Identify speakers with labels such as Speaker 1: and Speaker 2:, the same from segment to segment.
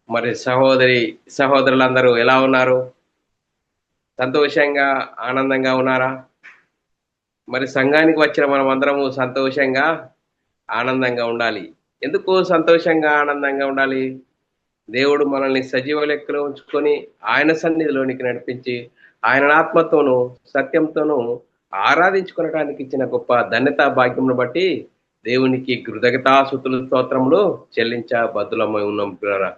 Speaker 1: మరి సహోదరులందరూ ఎలా ఉన్నారు? సంతోషంగా, ఆనందంగా ఉన్నారా? మరి సంఘానికి వచ్చిన మనం అందరము సంతోషంగా, ఆనందంగా ఉండాలి. ఎందుకు సంతోషంగా, ఆనందంగా ఉండాలి? దేవుడు మనల్ని సజీవ లెక్కలో ఉంచుకొని ఆయన సన్నిధిలోనికి నడిపించి, ఆయన ఆత్మతోనూ, సత్యంతోనూ ఆరాధించుకొనటానికి ఇచ్చిన గొప్ప ధన్యత భాగ్యమును బట్టి దేవునికి కృతజ్ఞతాస్తుతులు స్తోత్రములు చెల్లించ బద్దులమై ఉన్నాం ప్రియులారా.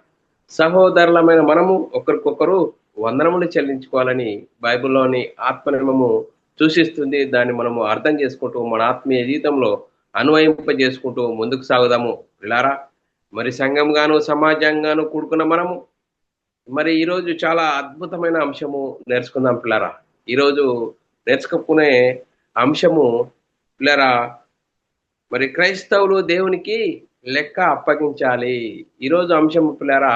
Speaker 1: సహోదరులమైన మనము ఒకరికొకరు వందనములు చెల్లించుకోవాలని బైబిల్లోని ఆత్మనిర్మము సూచిస్తుంది. దాన్ని మనము అర్థం చేసుకుంటూ మన ఆత్మీయ జీవితంలో అన్వయింపజేసుకుంటూ ముందుకు సాగుదాము పిల్లారా. మరి సంఘంగాను సమాజంగాను కూడుకున్న మనము మరి ఈరోజు చాలా అద్భుతమైన అంశము నేర్చుకుందాం పిల్లారా. ఈరోజు నేర్చుకునే అంశము పిల్లరా, మరి క్రైస్తవులు దేవునికి లెక్క అప్పగించాలి. ఈరోజు అంశము పిల్లరా,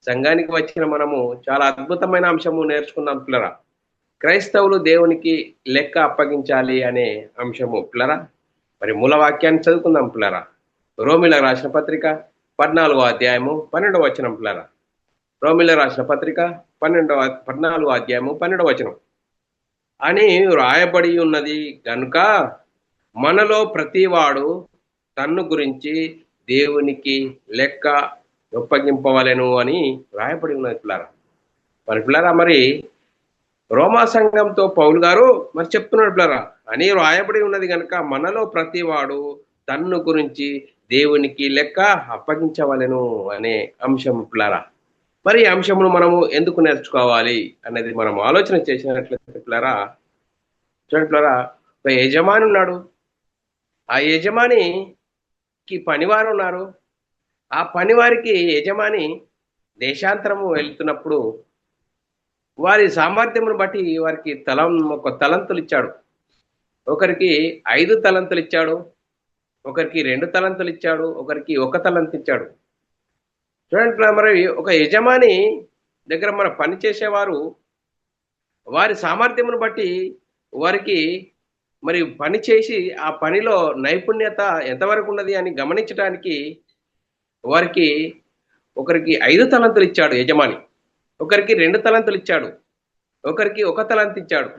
Speaker 1: సంఘానికి వచ్చిన మనము చాలా అద్భుతమైన అంశము నేర్చుకున్నాం పిల్లరా. క్రైస్తవులు దేవునికి లెక్క అప్పగించాలి అనే అంశము పిల్లరా. మరి మూల వాక్యాన్ని చదువుకుందాం పిల్లరా. రోమిలకు రాసిన పత్రిక 14వ అధ్యాయము 12వ వచనం పిల్లరా. రోమిలకు రాసిన పత్రిక 14వ అధ్యాయము 12వ వచనం అని రాయబడి ఉన్నది గనుక మనలో ప్రతివాడు తన్ను గురించి దేవునికి లెక్క ఒప్పగింపవలెను అని రాయబడి ఉన్నది పిల్లారా. మరి పిల్లారా, మరి రోమా సంఘంతో పౌలు గారు మరి చెప్తున్నాడు పిల్లారా, అని రాయబడి ఉన్నది కనుక మనలో ప్రతివాడు తన్ను గురించి దేవునికి లెక్క అప్పగించవలెను అనే అంశం పిల్లారా. మరి ఈ అంశమును మనము ఎందుకు నేర్చుకోవాలి అనేది మనం ఆలోచన చేసినట్లయితే పిల్లారా, చూడండి పిల్లారా, ఒక యజమాని ఉన్నాడు. ఆ యజమానికి పనివారు ఉన్నారు. ఆ పనివారికి యజమాని దేశాంతరము వెళ్తున్నప్పుడు వారి సామర్థ్యమును బట్టి వారికి ఒక తలంతులు ఇచ్చాడు. ఒకరికి 5 తలంతులు ఇచ్చాడు, ఒకరికి 2 తలంతులు ఇచ్చాడు, ఒకరికి 1 తలంతు ఇచ్చాడు. చూడండి, మరి ఒక యజమాని దగ్గర మన పని చేసేవారు వారి సామర్థ్యమును బట్టి వారికి మరి పని చేసి ఆ పనిలో నైపుణ్యత ఎంతవరకు ఉన్నది అని గమనించడానికి వారికి ఒకరికి 5 తలంతులు ఇచ్చాడు యజమాని, ఒకరికి 2 తలంతులు ఇచ్చాడు, ఒకరికి 1 తలంతు ఇచ్చాడు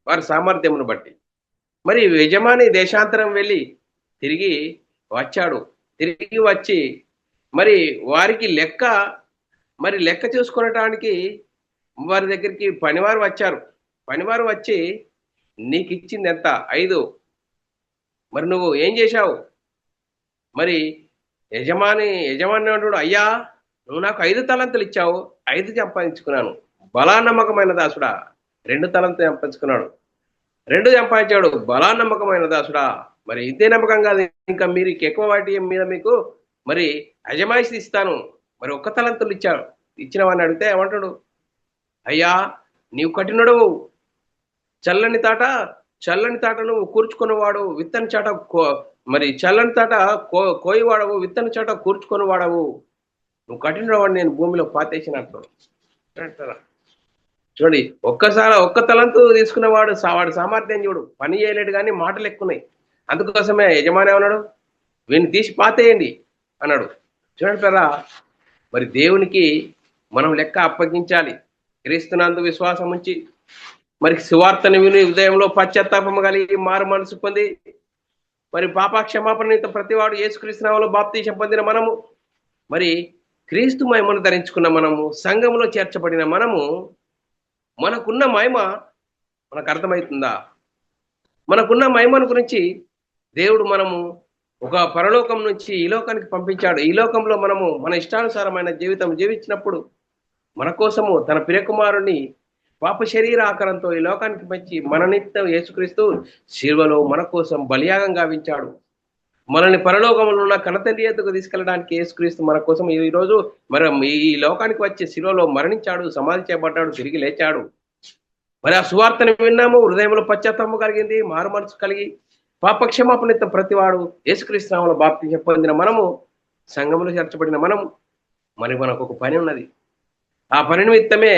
Speaker 1: వారి సామర్థ్యమును బట్టి. మరి యజమాని దేశాంతరం వెళ్ళి తిరిగి వచ్చాడు. తిరిగి వచ్చి మరి వారికి లెక్క చూసుకొనటానికి వారి దగ్గరికి పనివారు వచ్చారు. పనివారు వచ్చి నీకు ఇచ్చింది ఎంత? 5. మరి నువ్వు ఏం చేశావు? మరి యజమాని అంటాడు, అయ్యా నువ్వు నాకు 5 తలంతులు ఇచ్చావు, 5 సంపాదించుకున్నాను. బలా నమ్మకమైన దాసుడా, 2 తలంతులు సంపాదించుకున్నాడు. 2 సంపాదించాడు. బలా నమ్మకమైన దాసుడా, మరి ఇంతే నమ్మకం కాదు, ఇంకా మీరు ఎక్కువ వాటి మీద మీకు మరి అజమాయిషి ఇస్తాను. మరి 1 తలంతులు ఇచ్చిన వాడిని అడిగితే ఏమంటాడు? అయ్యా నీవు కఠినుడవు, చల్లని తాట నువ్వు కూర్చుకున్నవాడు, విత్తని చాట మరి చల్లని తాట కోయివాడవు, విత్తని చాట కూర్చుకొని వాడవు, నువ్వు కఠినవాడు, నేను భూమిలో పాతేసినట్టు. చూడండి, 1 తలంతు తీసుకున్నవాడు వాడి సామర్థ్యం చూడు, పని చేయలేడు కానీ మాటలు ఎక్కున్నాయి. అందుకోసమే యజమాని ఏమన్నాడు? వీడిని తీసి పాతేయండి అన్నాడు. చూడండి పిల్లరా, మరి దేవునికి మనం లెక్క అప్పగించాలి. క్రీస్తునందు విశ్వాసం ఉంచి మరి సువార్తను విని హృదయంలో పశ్చాత్తాపం కలిగి మారు మనసు పొంది మరి పాపక్షమాపణ ప్రతివాడు యేసుక్రీస్తు నామములో బాప్తీసం పొందిన మనము, మరి క్రీస్తు మహిమను ధరించుకున్న మనము, సంఘములో చేర్చబడిన మనము, మనకున్న మహిమ మనకు అర్థమవుతుందా? మనకున్న మహిమను గురించి దేవుడు మనము ఒక పరలోకం నుంచి ఈ లోకానికి పంపించాడు. ఈ లోకంలో మనము మన ఇష్టానుసారమైన జీవితం జీవించినప్పుడు మన కోసము తన ప్రియకుమారుని పాప శరీర ఆకారంతో ఈ లోకానికి పంచి మన నిత్యం యేసుక్రీస్తు శిలువలో మన కోసం బలియాగం గావించాడు. మనల్ని పరలోకంలో ఉన్న కనతండ్రి ఎద్దుకు తీసుకెళ్ళడానికి యేసుక్రీస్తు మన కోసం ఈరోజు మరి ఈ లోకానికి వచ్చి శిలువలో మరణించాడు, సమాధి చేయబడ్డాడు, తిరిగి లేచాడు. మరి ఆ సువార్తను విన్నాము, హృదయంలో పశ్చాత్తాపం కలిగింది, మారు మనసు కలిగి పాపక్షమాపణ ప్రతివాడు యేసుక్రీస్తు నామములో బాప్తిసం పొందిన మనము, సంఘములో చేర్చబడిన మనము, మరి మనకు ఒక పని ఉన్నది. ఆ పని నిమిత్తమే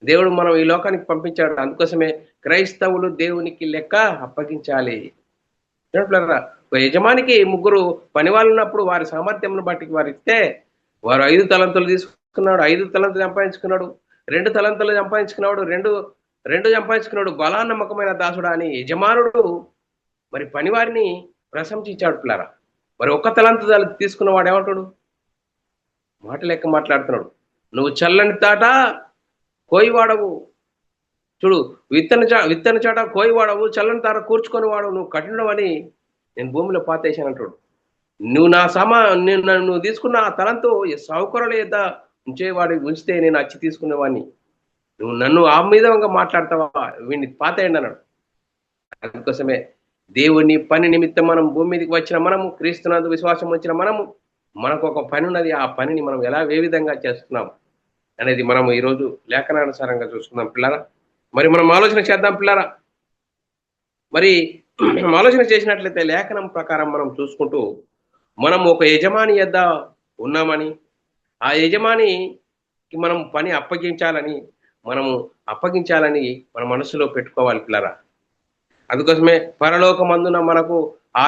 Speaker 1: దేవుడు మనం ఈ లోకానికి పంపించాడు. అందుకోసమే క్రైస్తవులు దేవునికి లెక్క అప్పగించాలి. ఒక యజమానికి 3 పని వాళ్ళు ఉన్నప్పుడు వారి సామర్థ్యం బట్టి వారు ఇస్తే వారు 5 తలంతులు తీసుకున్నాడు, 5 తలంతులు సంపాదించుకున్నాడు, 2 తలంతులు సంపాదించుకున్నాడు, రెండు రెండు సంపాదించుకున్నాడు. బలా నమ్మకమైన దాసుడా అని యజమానుడు మరి పనివారిని ప్రశంసించాడు పిల్లారా. మరి ఒక్క తలంతు తీసుకున్న వాడు ఏమంటాడు? మాట లెక్క మాట్లాడుతున్నాడు. నువ్వు చల్లని తాట కోయివాడవు. చూడు, విత్తన చాట కోయివాడవు, చల్లని తాట కూర్చుకొని వాడవు, నువ్వు కఠినం అని నేను భూమిలో పాతేశాను అంటాడు. నువ్వు నువ్వు తీసుకున్న ఆ తలంతో సౌకర్యాలు ఏదా ఉంచేవాడి ఉంచితే నేను అచ్చి తీసుకునేవాడిని, నువ్వు నన్ను ఆ మీదంగా మాట్లాడతావా, వీడిని పాతేయండి అన్నాడు. అందుకోసమే దేవుని పని నిమిత్తం మనం భూమి మీదకి వచ్చిన మనము, క్రీస్తునందు విశ్వాసం వచ్చిన మనము, మనకు ఒక పని ఉన్నది. ఆ పనిని మనం ఏ విధంగా చేస్తున్నాం అనేది మనము ఈరోజు లేఖనానుసారంగా చూసుకుందాం పిల్లరా. మరి మనం ఆలోచన చేద్దాం పిల్లరా. మరి మనం ఆలోచన చేసినట్లయితే లేఖనం ప్రకారం మనం చూసుకుంటూ మనం ఒక యజమాని యొద్ద ఉన్నామని, ఆ యజమానికి మనం పని అప్పగించాలని మన మనసులో పెట్టుకోవాలి పిల్లరా. అందుకోసమే పరలోకమందున మనకు ఆ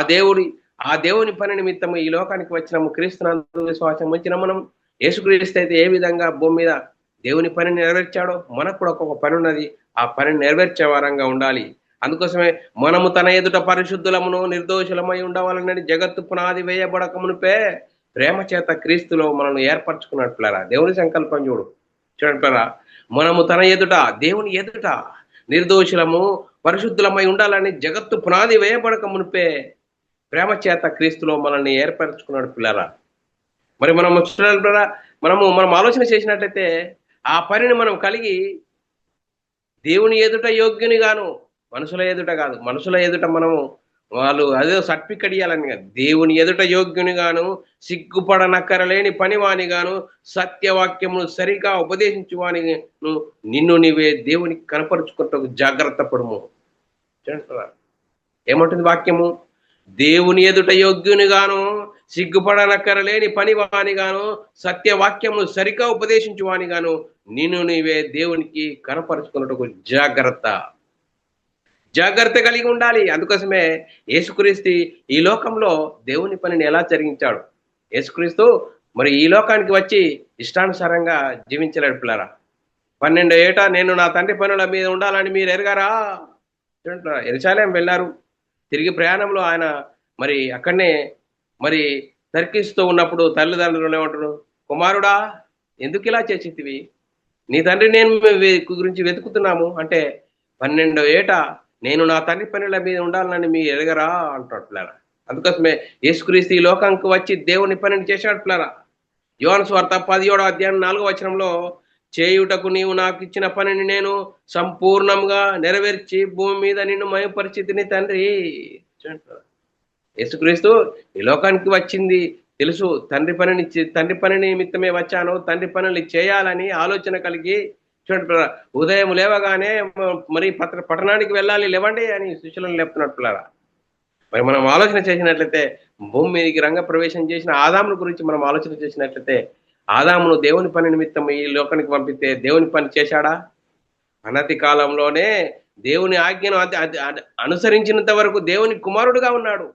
Speaker 1: దేవుని పని నిమిత్తము ఈ లోకానికి వచ్చినాము, క్రీస్తునందు విశ్వాసం వచ్చిన మనం. యేసుక్రీస్తు అయితే ఏ విధంగా భూమి మీద దేవుని పనిని నెరవేర్చాడో మనకు కూడా ఒక్కొక్క పని ఉన్నది. ఆ పనిని నెరవేర్చే వారంగా ఉండాలి. అందుకోసమే మనము తన ఎదుట పరిశుద్ధులమును నిర్దోషులమై ఉండవాలని జగత్తు పునాది వేయబడక మునిపే ప్రేమ చేత క్రీస్తులో మనల్ని ఏర్పరచుకున్నట్లరా. దేవుని సంకల్పం చూడండి, మనము తన ఎదుట, దేవుని ఎదుట నిర్దోషులము పరిశుద్ధులమై ఉండాలని జగత్తు పునాది వేయబడక మునిపే ప్రేమ చేత క్రీస్తులో మనల్ని ఏర్పరచుకున్నాడు పిల్లరా. మరి మనం పిల్లరా, మనం ఆలోచన చేసినట్లయితే ఆ పనిని మనం కలిగి దేవుని ఎదుట యోగ్యుని గాను, మనుషుల ఎదుట కాదు. మనుషుల ఎదుట మనము వాళ్ళు అదే సర్టిఫికెట్ ఇవ్వాలని కాదు, దేవుని ఎదుట యోగ్యుని గాను, సిగ్గుపడనక్కరలేని పనివాని గాను, సత్యవాక్యమును సరిగా ఉపదేశించువాని నిన్ను నీవే దేవునికి కనపరుచుకుంటూ జాగ్రత్త పడుము. ఏమంటుంది వాక్యము? దేవుని ఎదుట యోగ్యుని గాను, సిగ్గుపడనక్కరలేని పనివాని గాను, సత్యవాక్యమును సరిగా ఉపదేశించువాని గాను నిన్ను నీవే దేవునికి కనపరుచుకున్నట్టు జాగ్రత్త కలిగి ఉండాలి. అందుకోసమే యేసుక్రీస్తు ఈ లోకంలో దేవుని పనిని ఎలా జరిగించాడు? యేసుక్రీస్తు మరి ఈ లోకానికి వచ్చి ఇష్టానుసారంగా జీవించలేడు పిల్లరా. 12 ఏట నేను నా తండ్రి పనుల మీద ఉండాలని మీరు ఎరగారా? యెరూషలేము వెళ్ళారు. తిరిగి ప్రయాణంలో ఆయన మరి అక్కడనే మరి తర్కిస్తూ ఉన్నప్పుడు తల్లిదండ్రులు ఏమంటారు? కుమారుడా, ఎందుకు ఇలా చేసేటివి? నీ తండ్రి నేను గురించి వెతుకుతున్నాము అంటే 12 ఏట నేను నా తండ్రి పనుల మీద ఉండాలని మీ ఎరగరా అంటాడు పిల్లరా. అందుకోసమే యేసుక్రీస్తు ఈ లోకానికి వచ్చి దేవుని పనిని చేశాడు పిల్లరా. యోహాను సువార్త 17వ అధ్యాయం 4వ వచనంలో, చేయుటకు నీవు నాకు ఇచ్చిన పనిని నేను సంపూర్ణంగా నెరవేర్చి భూమి మీద నిన్ను మహిమపరిచితిని తండ్రి. యేసుక్రీస్తు ఈ లోకానికి వచ్చింది తెలుసు, తండ్రి పని నిమిత్తమే వచ్చాను, తండ్రి పనులు చేయాలని ఆలోచన కలిగి. చూడండి, ఉదయం లేవగానే మరి పట్టణానికి వెళ్ళాలి, లేవండి అని శిష్యులను లేపుతున్నట్టులారా. మరి మనం ఆలోచన చేసినట్లయితే భూమి మీదకి రంగ ప్రవేశం చేసిన ఆదామును గురించి మనం ఆలోచన చేసినట్లయితే, ఆదామును దేవుని పని నిమిత్తం ఈ లోకానికి పంపితే దేవుని పని చేశాడా? అనతి కాలంలోనే దేవుని ఆజ్ఞను అనుసరించినంత వరకు దేవుని కుమారుడుగా ఉన్నాడు.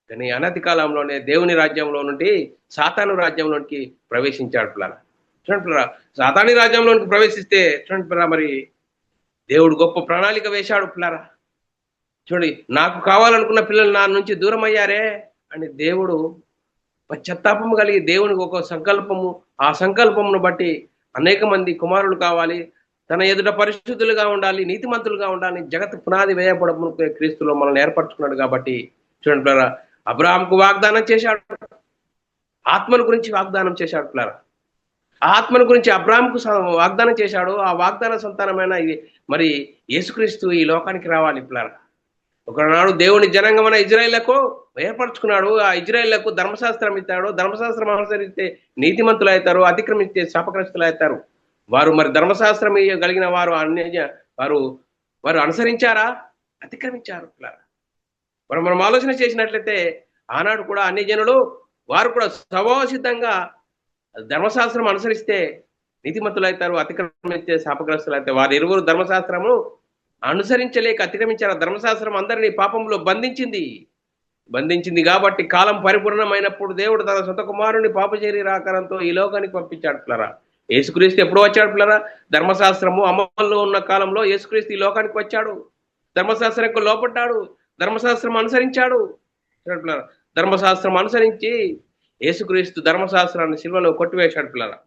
Speaker 1: కానీ అనతి కాలంలోనే దేవుని రాజ్యంలో నుండి సాతాను రాజ్యంలోనికి ప్రవేశించాడు పిల్లరా. చూడండి పిల్లరా, సాతాని రాజ్యంలోనికి ప్రవేశిస్తే చూడండి పిల్లరా, మరి దేవుడు గొప్ప ప్రణాళిక వేశాడు పిల్లరా. చూడండి, నాకు కావాలనుకున్న పిల్లలు నా నుంచి దూరం అయ్యారే అని దేవుడు పశ్చాత్తాపము కలిగి దేవునికి ఒక సంకల్పము, ఆ సంకల్పమును బట్టి అనేక మంది కుమారులు కావాలి, తన ఎదుట పరిశుద్ధులుగా ఉండాలి, నీతిమంతులుగా ఉండాలి, జగత్ పునాది వేయబడము క్రీస్తులో మనల్ని ఏర్పరచుకున్నాడు. కాబట్టి చూడండి పిల్లరా, అబ్రాహాంకు వాగ్దానం చేశాడు, ఆత్మను గురించి వాగ్దానం చేశాడు పిల్లరా. ఆత్మను గురించి అబ్రాహాంకు వాగ్దానం చేశాడు. ఆ వాగ్దాన సంతానమైన మరి యేసుక్రీస్తు ఈ లోకానికి రావాలి పిల్లరా. ఒకనాడు దేవుని జనాంగమైన ఇజ్రాయేళ్లకు ఏర్పరచుకున్నాడు. ఆ ఇజ్రాయేళ్లకు ధర్మశాస్త్రం ఇస్తాడు. ధర్మశాస్త్రం అనుసరిస్తే నీతిమంతులు అవుతారు, అతిక్రమిస్తే శాపగ్రస్తులు అవుతారు. వారు మరి ధర్మశాస్త్రం కలిగిన వారు వారు అనుసరించారా? అతిక్రమించారు. మనం ఆలోచన చేసినట్లయితే ఆనాడు కూడా అన్ని జనులు వారు కూడా స్వభావసిద్ధంగా ధర్మశాస్త్రం అనుసరిస్తే నీతిమంతులు అవుతారు, అతిక్రమిస్తే శాపగ్రస్తులు అవుతారు. వారు ఇరువురు ధర్మశాస్త్రము అనుసరించలేక అతిక్రమించారు. ధర్మశాస్త్రం అందరినీ పాపంలో బంధించింది. బంధించింది కాబట్టి కాలం పరిపూర్ణమైనప్పుడు దేవుడు తన సొంత కుమారుని పాప శరీరాకారంతో ఈ లోకానికి పంపించాడు పిల్లరా. యేసుక్రీస్తు ఎప్పుడు వచ్చాడు పిల్లరా? ధర్మశాస్త్రము అమల్లో ఉన్న కాలంలో యేసుక్రీస్తు ఈ లోకానికి వచ్చాడు. ధర్మశాస్త్రంకు లోపడ్డాడు, ధర్మశాస్త్రం అనుసరించాడు పిల్లరా. ధర్మశాస్త్రం అనుసరించి యేసుక్రీస్తు ధర్మశాస్త్రాన్ని శిలువలో కొట్టివేశాడు పిల్లరా.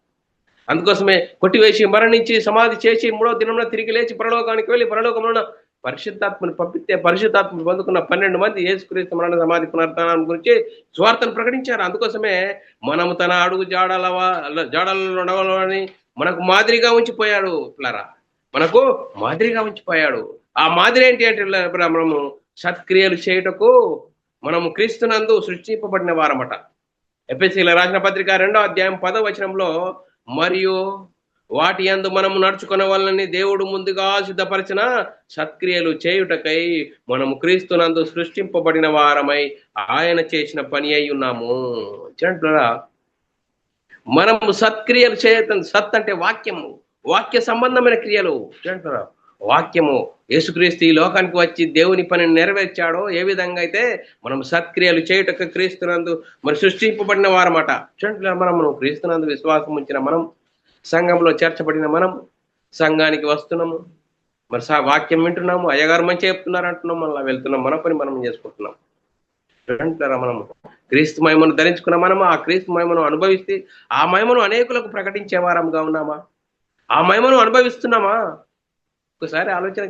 Speaker 1: అందుకోసమే కొట్టివేసి మరణించి సమాధి చేసి మూడో దినంలో తిరిగి లేచి పరలోకానికి వెళ్ళి పరలోకంలో పరిశుద్ధాత్మని పంపిస్తే పరిశుద్ధాత్మని పొందుకున్న 12 మంది యేసుక్రీస్తు మరణ సమాధి పునరుత్థానం గురించి స్వార్థను ప్రకటించారు. అందుకోసమే మనము తన అడుగు జాడలలో నడవాలని మనకు మాదిరిగా ఉంచిపోయాడు పిల్లరా. మనకు మాదిరిగా ఉంచిపోయాడు. ఆ మాదిరి ఏంటి అంటే మనము సత్క్రియలు చేయుటకు మనము క్రీస్తునందు సృష్టింపబడిన వారమట. ఎఫెసీయులకు రాసిన పత్రిక 2వ అధ్యాయం 10వ వచనంలో, మరియు వాటి యందు మనము నడుచుకునే వాళ్ళని దేవుడు ముందుగా సిద్ధపరిచిన సత్క్రియలు చేయుటకై మనము క్రీస్తునందు సృష్టింపబడిన వారమై ఆయన చేసిన పని అయి ఉన్నాము. చూడండి, మనము సత్క్రియలు చేయటం, సత్ అంటే వాక్యము, వాక్య సంబంధమైన క్రియలు. చూడండి, వాక్యము యేసుక్రీస్తు ఈ లోకానికి వచ్చి దేవుని పనిని నెరవేర్చాడో ఏ విధంగా అయితే మనం సత్క్రియలు చేయుటకు క్రీస్తునందు మరి సృష్టింపబడిన వారమాట. చూడండి, మనము క్రీస్తునందు విశ్వాసం ఉంచిన మనం, సంఘంలో చేర్చబడిన మనం, సంఘానికి వస్తున్నాము, మరి వాక్యం వింటున్నాము, అయ్యగారు మంచి చెప్తున్నారు అంటున్నాం, మళ్ళీ వెళ్తున్నాం, మన పని మనం చేసుకుంటున్నాం. మనము క్రీస్తు మహిమను ధరించుకున్న మనము ఆ క్రీస్తు మహిమను అనుభవిస్తే ఆ మహిమను అనేకులకు ప్రకటించే వారంగా ఉన్నామా? ఆ మహిమను అనుభవిస్తున్నామా? ఒకసారి ఆలోచన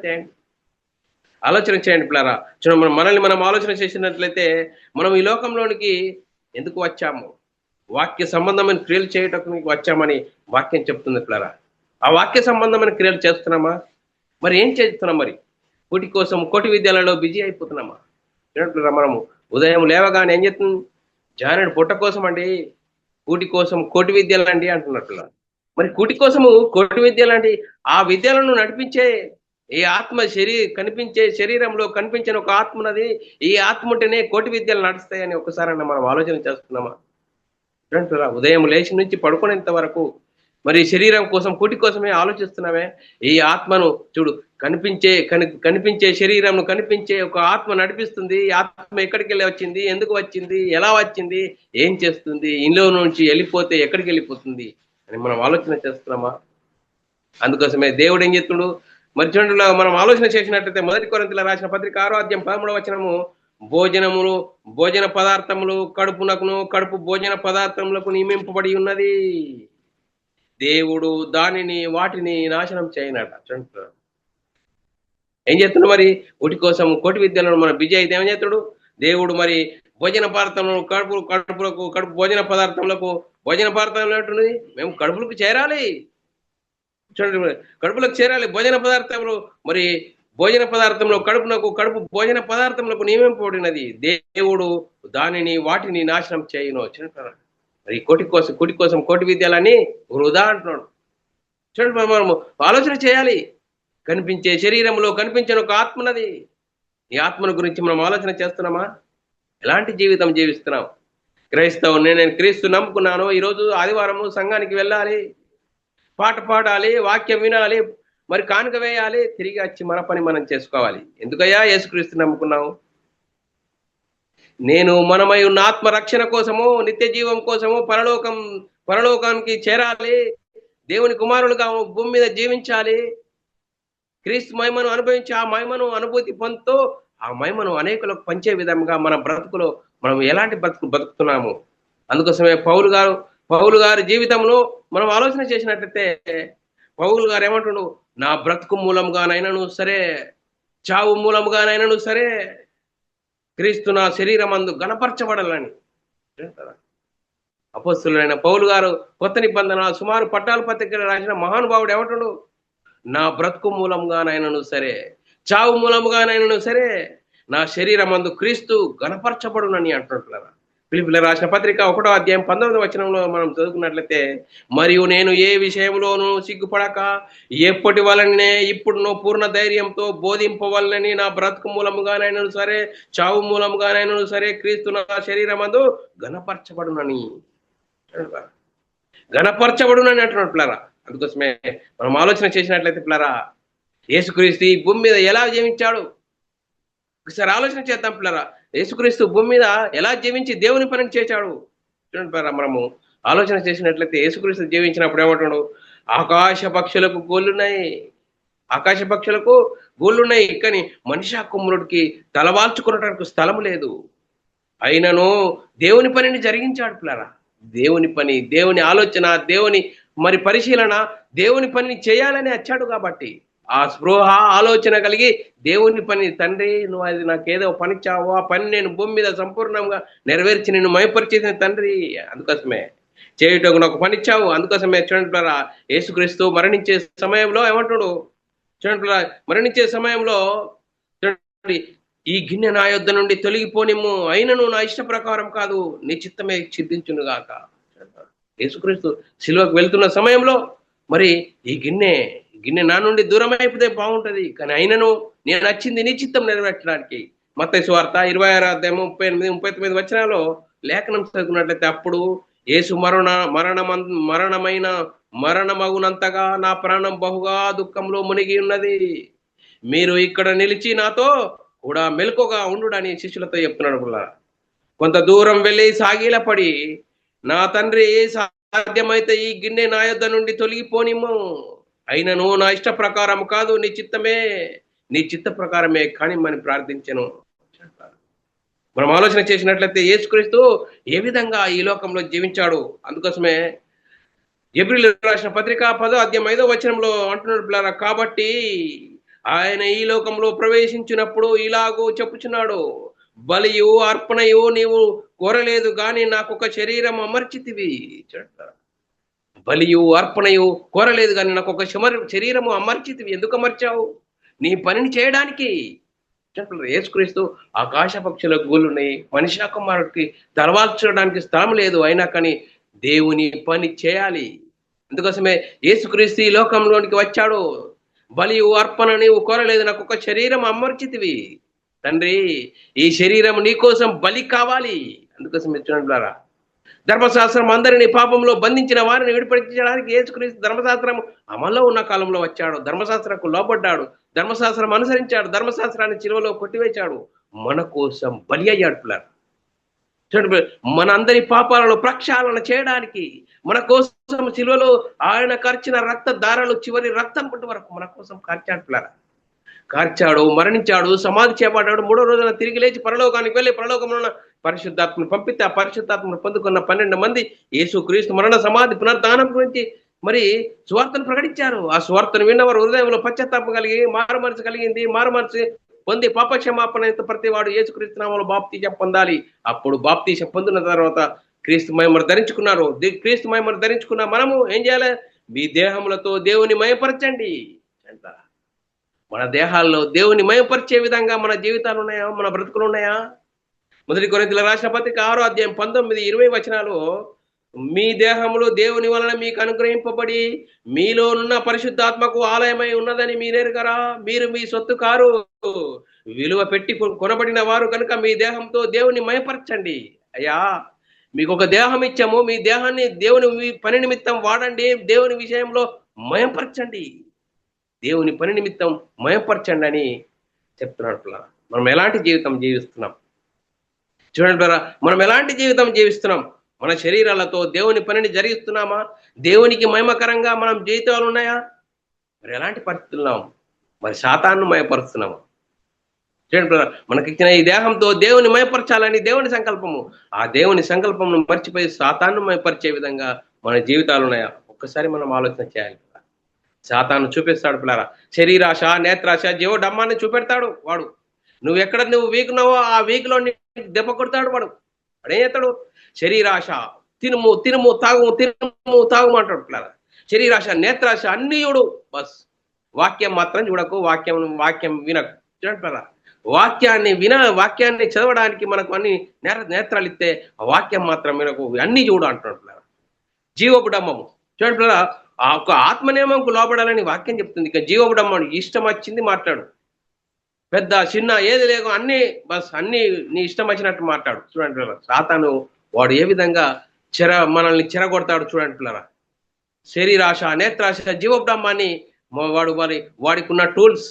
Speaker 1: చేయండి పిల్లరా. చూడండి, మనల్ని మనం ఆలోచన చేసినట్లయితే మనం ఈ లోకంలోనికి ఎందుకు వచ్చాము? వాక్య సంబంధమైన క్రియలు చేయటకు వచ్చామని వాక్యం చెప్తుంది పిల్లరా. ఆ వాక్య సంబంధమైన క్రియలు చేస్తున్నామా? మరి ఏం చేస్తున్నాం? మరి కోటి కోసం కోటి విద్యలలో బిజీ అయిపోతున్నామా? పిల్లరా, మనము ఉదయం లేవగానే ఏం చేస్తుంది? జానుడు పుట్ట కోసం అండి, కూటి కోసం కోటి విద్యలండి అంటున్నట్లు. మరి కూటి కోసము కోటి విద్యలండి, ఆ విద్యలను నడిపించే ఈ ఆత్మ కనిపించే శరీరంలో కనిపించిన ఒక ఆత్మ ఉన్నది. ఈ ఆత్మ ఉంటేనే కోటి విద్యలు నడుస్తాయని ఒకసారి మనం ఆలోచన చేస్తున్నామా? ఉదయం లేచి నుంచి పడుకునేంత వరకు మరి శరీరం కోసం కూటి కోసమే ఆలోచిస్తున్నామే. ఈ ఆత్మను చూడు, కనిపించే శరీరంను కనిపించే ఒక ఆత్మ నడిపిస్తుంది. ఈ ఆత్మ ఎక్కడికి వెళ్ళి వచ్చింది, ఎందుకు వచ్చింది, ఎలా వచ్చింది, ఏం చేస్తుంది, ఇంట్లో నుంచి వెళ్ళిపోతే ఎక్కడికి వెళ్ళిపోతుంది అని మనం ఆలోచన చేస్తున్నామా? అందుకోసమే దేవుడు ఏం చేస్తున్నాడు? మరి చూడండి, మనం ఆలోచన చేసినట్లయితే 1 కొరింథీయులకు రాసిన పత్రిక 6వ అధ్యాయం 13వ వచనము, భోజన పదార్థములు కడుపు భోజన పదార్థములకు నియమింపబడి ఉన్నది, దేవుడు వాటిని నాశనం చేయనట. చూడండి, ఏం చేస్తున్నాడు? మరి వాటి కోసం కోటి విద్యలను మనం బిజీ అయితే ఏం చేస్తాడు దేవుడు? మరి భోజన పదార్థములు కడుపు భోజన పదార్థములు అంటున్నది. మేము కడుపులకు చేరాలి. చూడండి, కడుపులకు చేరాలి భోజన పదార్థములు. మరి భోజన పదార్థంలో కడుపు భోజన పదార్థములకు నియమింపబడినది, దేవుడు వాటిని నాశనం చేయను. చూడండి, మరి కుటి కోసం కోటి విద్యలని వృధా అంటున్నాడు. చూడండి, మనము ఆలోచన చేయాలి. కనిపించే శరీరంలో కనిపించిన ఒక ఆత్మ ఉన్నది. ఈ ఆత్మను గురించి మనం ఆలోచన చేస్తున్నామా? ఎలాంటి జీవితం జీవిస్తున్నాం? క్రైస్తవుని, నేను క్రీస్తు నమ్ముకున్నాను, ఈరోజు ఆదివారము సంఘానికి వెళ్ళాలి, పాట పాడాలి, వాక్యం వినాలి, మరి కానుక వేయాలి, తిరిగి వచ్చి మన పని మనం చేసుకోవాలి. ఎందుకయ్యా యేసుక్రీస్తు నమ్ముకున్నావు? నేను మనమై ఉన్న ఆత్మ రక్షణ కోసము, నిత్య జీవం కోసము, పరలోకానికి చేరాలి, దేవుని కుమారులుగా భూమి మీద జీవించాలి, క్రీస్తు మహిమను అనుభవించి ఆ మహిమను అనుభూతి పొందుతూ ఆ మహిమను అనేకులకు పంచే విధంగా మన బ్రతుకులో మనం ఎలాంటి బతుకుతున్నాము? అందుకోసమే పౌలు గారి జీవితంలో మనం ఆలోచన చేసినట్లయితే పౌలు గారు ఏమంటున్నాడు? నా బ్రతుకు మూలంగానైనాను సరే, చావు మూలంగానైనాను సరే, క్రీస్తు నా శరీరం అందు గణపరచబడాలని. అపోస్తులైన పౌలు గారు కొత్త నిబంధన సుమారు పట్టాల పత్రికలు రాసిన మహానుభావుడు ఏమంటాడు? నా బ్రతుకు మూలంగానైనాను సరే, చావు మూలంగానైనాను సరే, నా శరీరం అందు క్రీస్తు గణపరచబడునని అంటున్నాడు. ఫిలిప్పీయులకు రాసిన పత్రిక 1వ అధ్యాయం 19వ వచనంలో మనం చదువుకున్నట్లయితే, మరియు నేను ఏ విషయంలోనూ సిగ్గుపడక ఎప్పటి వలనే ఇప్పుడునో పూర్ణ ధైర్యంతో బోధింపవలనని నా బ్రతుకు మూలముగానైనాను సరే, చావు మూలముగానైనాను సరే, క్రీస్తు నా శరీరం అందు గణపరచబడునని అంటున్నాడు పిల్లరా. అందుకోసమే మనం ఆలోచన చేసినట్లయితే పిల్లరా, యేసుక్రీస్తు ఈ భూమి మీద ఎలా జీవించాడు? ఒకసారి ఆలోచన చేద్దాం పిల్లరా. యేసుక్రీస్తు భూమి మీద ఎలా జీవించి దేవుని పనిని చేశాడు చూడండి పిల్లరా. మనము ఆలోచన చేసినట్లయితే యేసుక్రీస్తు జీవించినప్పుడు ఏమంటాడు? ఆకాశ పక్షులకు గోళ్ళున్నాయి, ఆకాశ పక్షులకు గూళ్ళున్నాయి, కానీ మనిషి కుమ్మురుడికి తలవాల్చుకున్నడానికి స్థలం లేదు. అయినను దేవుని పనిని జరిగించాడు పిల్లరా. దేవుని పని, దేవుని ఆలోచన, దేవుని మరి పరిశీలన, దేవుని పనిని చేయాలని వచ్చాడు కాబట్టి ఆ స్పృహ ఆలోచన కలిగి దేవుని పని, తండ్రి నువ్వు అది నాకేదో పనిచ్చావు, ఆ పని నేను భూమి మీద సంపూర్ణంగా నెరవేర్చి నిన్ను మయపరిచేసిన తండ్రి, అందుకోసమే చేయుటకు నాకు పనిచ్చావు, అందుకోసమే చూడండి పిల్లరా. యేసుక్రీస్తు మరణించే సమయంలో ఏమంటాడు చూడండి పిల్లరా, మరణించే సమయంలో చూడండి, ఈ గిన్నె నా యొద్ద నుండి తొలగిపోనిమ్ము, అయినను నా ఇష్ట ప్రకారం కాదు నీ చిత్తమే సిద్ధించును గాక. యేసుక్రీస్తు సిలువకు వెళ్తున్న సమయంలో మరి ఈ గిన్నె నా నుండి దూరం అయిపోతే బాగుంటది, కానీ అయినను నేను నచ్చింది నీ చిత్తం నెరవేర్చడానికి. మత్తయి సువార్త 26వ అధ్యాయం 38-39 వచనాల్లో లేఖనం చదువుకున్నట్లయితే, అప్పుడు యేసు మరణమైన మరణమగునంతగా నా ప్రాణం బహుగా దుఃఖంలో మునిగి ఉన్నది, మీరు ఇక్కడ నిలిచి నాతో కూడా మెలకుగా ఉండుడని శిష్యులతో చెప్తున్నాడు. కొంత దూరం వెళ్ళి సాగిలపడి, నా తండ్రి సాధ్యమైతే ఈ గిన్నె నా యొద్ద నుండి తొలగిపోనిమ్ము, అయినను నా ఇష్ట ప్రకారం కాదు నీ చిత్త ప్రకారమే కానిమ్మని ప్రార్థించను. మనం ఆలోచన చేసినట్లయితే యేసుక్రీస్తు ఏ విధంగా ఈ లోకంలో జీవించాడు. అందుకోసమే ఎబ్రిల్ రాసిన పత్రిక 10వ అధ్యాయం 5వ వచనంలో అంటున్నాడు పిల్లరా, కాబట్టి ఆయన ఈ లోకంలో ప్రవేశించినప్పుడు ఇలాగూ చెప్పుచున్నాడు, బలియు అర్పణయు నీవు కోరలేదు గాని నాకు ఒక శరీరం అమర్చితివి. బలియు అర్పణయు కోరలేదు కానీ నాకు ఒక శరీరము అమర్చితివి. ఎందుకు అమర్చావు? నీ పనిని చేయడానికి. యేసుక్రీస్తు ఆకాశ పక్షుల గూళ్ళున్నాయి, మనిషి కుమారుడికి తలవాల్చడానికి స్థలం లేదు, అయినా కానీ దేవుని పని చేయాలి. అందుకోసమే యేసుక్రీస్తు ఈ లోకంలోనికి వచ్చాడు. బలియు అర్పణ నీవు కోరలేదు, నాకు ఒక శరీరం అమర్చితివి. తండ్రి, ఈ శరీరం నీకోసం బలి కావాలి. అందుకోసం చూడండి, ధర్మశాస్త్రం అందరినీ పాపంలో బంధించిన వారిని విడిపించడానికి యేసుక్రీస్తు ధర్మశాస్త్రం అమల్లో ఉన్న కాలంలో వచ్చాడు. ధర్మశాస్త్రకు లోబడ్డాడు, ధర్మశాస్త్రం అనుసరించాడు, ధర్మశాస్త్రాన్ని చిలువలో కొట్టివేశాడు, మన కోసం బలి అయ్యాడు పిల్లలు. చూడండి, మన అందరి పాపాలను ప్రక్షాళన చేయడానికి మన కోసం చిలువలో ఆయన కార్చిన రక్త దారాలు చివరి రక్తం పుట్టి వరకు మన కోసం కార్చాడు పిల్లలు. కార్చాడు, మరణించాడు, సమాధి చేపట్టాడు, 3వ రోజున తిరిగి లేచి పరలోకానికి వెళ్ళి పరలోకంలో పరిశుద్ధాత్మను పంపితే ఆ పరిశుద్ధాత్మను పొందుకున్న 12 మంది యేసుక్రీస్తు మరణ సమాధి పునరుద్ధానం గురించి మరి సువార్తను ప్రకటించారు. ఆ సువార్తను విన్నవారు హృదయంలో పశ్చాత్తాపం కలిగి మారుమనసు కలిగింది, మారుమనసు పొంది పాపక్షమాపణ ప్రతి వాడు యేసుక్రీస్తు నామములో బాప్తీసం పొందాలి. అప్పుడు బాప్తీసం పొందిన తర్వాత క్రీస్తు మహిమను ధరించుకున్నారు. క్రీస్తు మహిమను ధరించుకున్న మనము ఏం చేయాలి? మీ దేహములతో దేవుని మయపరచండి అంటారా. మన దేహాల్లో దేవుని మయపరిచే విధంగా మన జీవితాలు ఉన్నాయా? మన బ్రతుకులు ఉన్నాయా? 1 కొరింథీయులకు రాసిన పత్రిక 6వ అధ్యాయం 19-20 వచనాలు, మీ దేహములు దేవుని వలన మీకు అనుగ్రహింపబడి మీలోనున్న పరిశుద్ధాత్మకు ఆలయమై ఉన్నదని మీరెరుగరా? మీరు మీ సొత్తు కారు, విలువ పెట్టి కొనబడిన వారు కనుక మీ దేహంతో దేవుని మయపరచండి. అయ్యా, మీకు ఒక దేహం ఇచ్చాము, మీ దేహాన్ని దేవుని పని నిమిత్తం వాడండి, దేవుని విషయంలో మయపరచండి, దేవుని పని నిమిత్తం మయపరచండి అని చెప్తున్నాడు. మనం ఎలాంటి జీవితం జీవిస్తున్నాం చూడండి, మనం ఎలాంటి జీవితం జీవిస్తున్నాం? మన శరీరాలతో దేవుని పనిని జరిగిస్తున్నామా? దేవునికి మహిమకరంగా మనం జీవితాలు ఉన్నాయా? మరి ఎలాంటి పరిస్థితులున్నాం? మరి సాతాను మయపరుస్తున్నాము. చూడండి, మనకిచ్చిన ఈ దేహంతో దేవుని మయపరచాలని దేవుని సంకల్పము. ఆ దేవుని సంకల్పమును మర్చిపోయి సాతాను మయపరిచే విధంగా మన జీవితాలు ఉన్నాయా? ఒక్కసారి మనం ఆలోచన చేయాలి. సాతాను చూపిస్తాడు పిల్లరా, శరీరాశ, నేత్రాశ, జీవడమ్మాన్ని చూపెడతాడు వాడు. నువ్వు వీకున్నావో ఆ వీకులో దెబ్బ కొడతాడు వాడు. వాడేం చేస్తాడు? శరీరాశ, తినుము తాగుమంటాడు పిల్లరా. శరీరాశ, నేత్రాశ అన్ని చూడు, బస్ వాక్యం మాత్రం చూడకు, వాక్యం వినకు. చూడండి పిల్లరా, వాక్యాన్ని చదవడానికి మనకు అన్ని నేత్రాలు ఇస్తే ఆ వాక్యం మాత్రం వినకు, అన్ని చూడు అంటున్నాడు పిల్లరా. జీవోపడమ్మము చూడండి పిల్లరా, ఆ ఒక ఆత్మనియమంకు లోబడాలని వాక్యం చెప్తుంది. ఇక జీవోపడమ్మను ఇష్టం వచ్చింది మాట్లాడు, పెద్ద చిన్న ఏది లేకు అన్ని నీ ఇష్టం వచ్చినట్టు మాట్లాడు. చూడండి పిల్లరా, సాతాను వాడు ఏ విధంగా మనల్ని చెరగొడతాడు చూడండి పిల్లరా. శరీరాశ, నేత్రాశ, జీవోపడమ్మాన్ని వాడికి ఉన్న టూల్స్,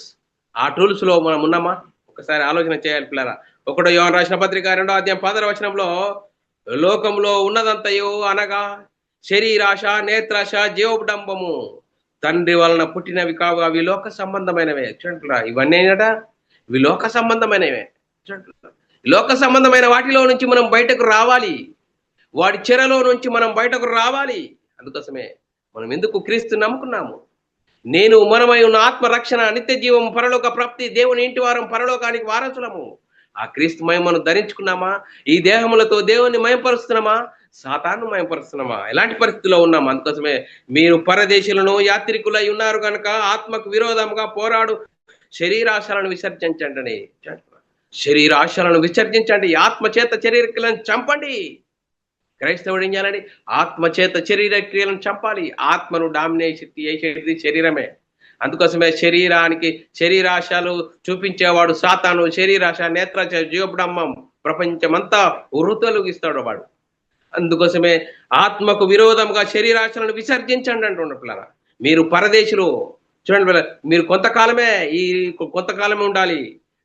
Speaker 1: ఆ టూల్స్ లో మనం ఉన్నామా? ఒక ఒకసారి ఆలోచన చేయాలి పిల్లరా. 1 యోహాను రాసిన పత్రిక 2వ అధ్యాయం 16వ వచనంలో లోకంలో ఉన్నదంతయు అనగా శరీరాశ, నేత్రాశ, జీవడంబము తండ్రి వలన పుట్టినవి కావు, అవి లోక సంబంధమైనవే. చూడండి ఇవన్నీ ఏంటట, ఇవి లోక సంబంధమైనవే. చూడండి, లోక సంబంధమైన వాటిలో నుంచి మనం బయటకు రావాలి, వాడి చెరలో నుంచి మనం బయటకు రావాలి. అందుకోసమే మనం ఎందుకు క్రీస్తు నమ్ముకున్నాము. నేను మనమై ఉన్న ఆత్మ రక్షణ, నిత్య జీవం, పరలోక ప్రాప్తి, దేవుని ఇంటి వారం, పరలోకానికి వారసులము. ఆ క్రీస్తు మహిమను ధరించుకున్నామా? ఈ దేహములతో దేవుని మయంపరుస్తున్నామా? సాతాను మయంపరుస్తున్నామా? ఎలాంటి పరిస్థితుల్లో ఉన్నామా? అందుకోసమే మీరు పరదేశులను యాత్రికులై ఉన్నారు కనుక ఆత్మకు విరోధంగా పోరాడు శరీరాశలను విసర్జించండి. శరీరాశలను విసర్జించండి, ఆత్మ చేత శరీరక్రియలను చంపండి. క్రైస్తవుడు ఏం చేయాలండి? ఆత్మ చేత శరీర క్రియలను చంపాలి. ఆత్మను డామినేట్ చేసేది శరీరమే. అందుకోసమే శరీరానికి శరీరాశలు చూపించేవాడు సాతాను. శరీరాశ, నేత్రాశ, జీవబ్రహ్మం ప్రపంచమంతా ఉరుతలుగిస్తాడు వాడు. అందుకోసమే ఆత్మకు విరోధంగా శరీరాశలను విసర్జించండి అంటుండ పిల్లరా. మీరు పరదేశులు. చూడండి పిల్లల, మీరు కొంతకాలమే ఉండాలి.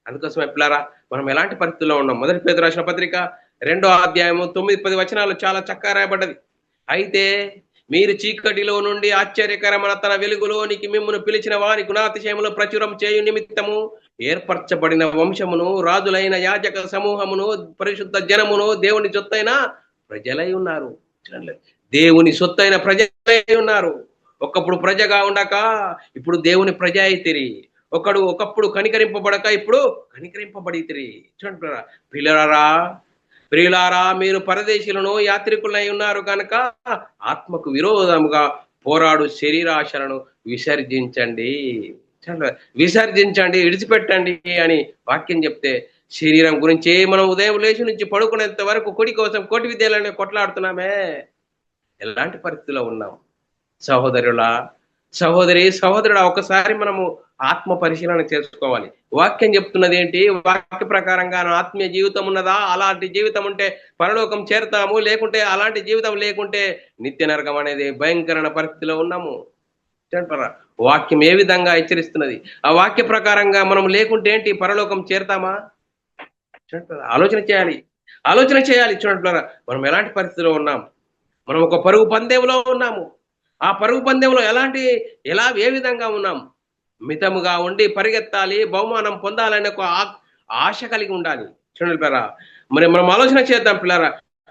Speaker 1: అందుకోసమే పిల్లరా, మనం ఎలాంటి పరిస్థితుల్లో ఉన్నాం? 1 పేతురు రాసిన పత్రిక 2వ అధ్యాయము 9-10 వచనాలు చాలా చక్కగా రాయబడ్డది. అయితే మీరు చీకటిలో నుండి ఆశ్చర్యకరమైన తన వెలుగులోనికి మిమ్మును పిలిచిన వారి గుణాతిశయములో ప్రచురం చేయు నిమిత్తము ఏర్పరచబడిన వంశమును, రాజులైన యాజక సమూహమును, పరిశుద్ధ జనమును, దేవుని సొత్తైన ప్రజలై ఉన్నారు. దేవుని సొత్తైన ప్రజలై ఉన్నారు. ఒకప్పుడు ప్రజగా ఉండక ఇప్పుడు దేవుని ప్రజ అయితిరి. ఒకప్పుడు కనికరింపబడక ఇప్పుడు కనికరింపబడితిరి. చూడండి ప్రియులారా, మీరు పరదేశులను యాత్రికులై ఉన్నారు కనుక ఆత్మకు విరోధముగా పోరాడు శరీరాశలను విసర్జించండి. విసర్జించండి, విడిచిపెట్టండి అని వాక్యం చెప్తే, శరీరం గురించి మనం ఉదయం లేచి నుంచి పడుకునేంత వరకు కొడి కోసం కోటి విద్యలని కొట్లాడుతున్నామే. ఎలాంటి పరిస్థితిలో ఉన్నాం? సహోదరుడా, ఒకసారి మనము ఆత్మ పరిశీలన చేసుకోవాలి. వాక్యం చెప్తున్నది ఏంటి? వాక్య ప్రకారంగా ఆత్మీయ జీవితం ఉన్నదా? అలాంటి జీవితం ఉంటే పరలోకం చేరుతాము, లేకుంటే అలాంటి జీవితం లేకుంటే నిత్య నరకం అనేది భయంకరమైన పరిస్థితిలో ఉన్నాము. చెప్పరా, వాక్యం ఏ విధంగా హెచ్చరిస్తున్నది? ఆ వాక్య ప్రకారంగా మనం లేకుంటే ఏంటి, పరలోకం చేరుతామా? ఆలోచన చేయాలి. చూడండి, మనం ఎలాంటి పరిస్థితిలో ఉన్నాం? మనం ఒక పరుగు పందెంలో ఉన్నాము. ఆ పరుగు పందెంలో ఏ విధంగా ఉన్నాం? మితముగా ఉండి పరిగెత్తాలి, బహుమానం పొందాలనే ఒక ఆశ కలిగి ఉండాలి. చూడండి పిల్లరా, మరి మనం ఆలోచన చేద్దాం పిల్లరా.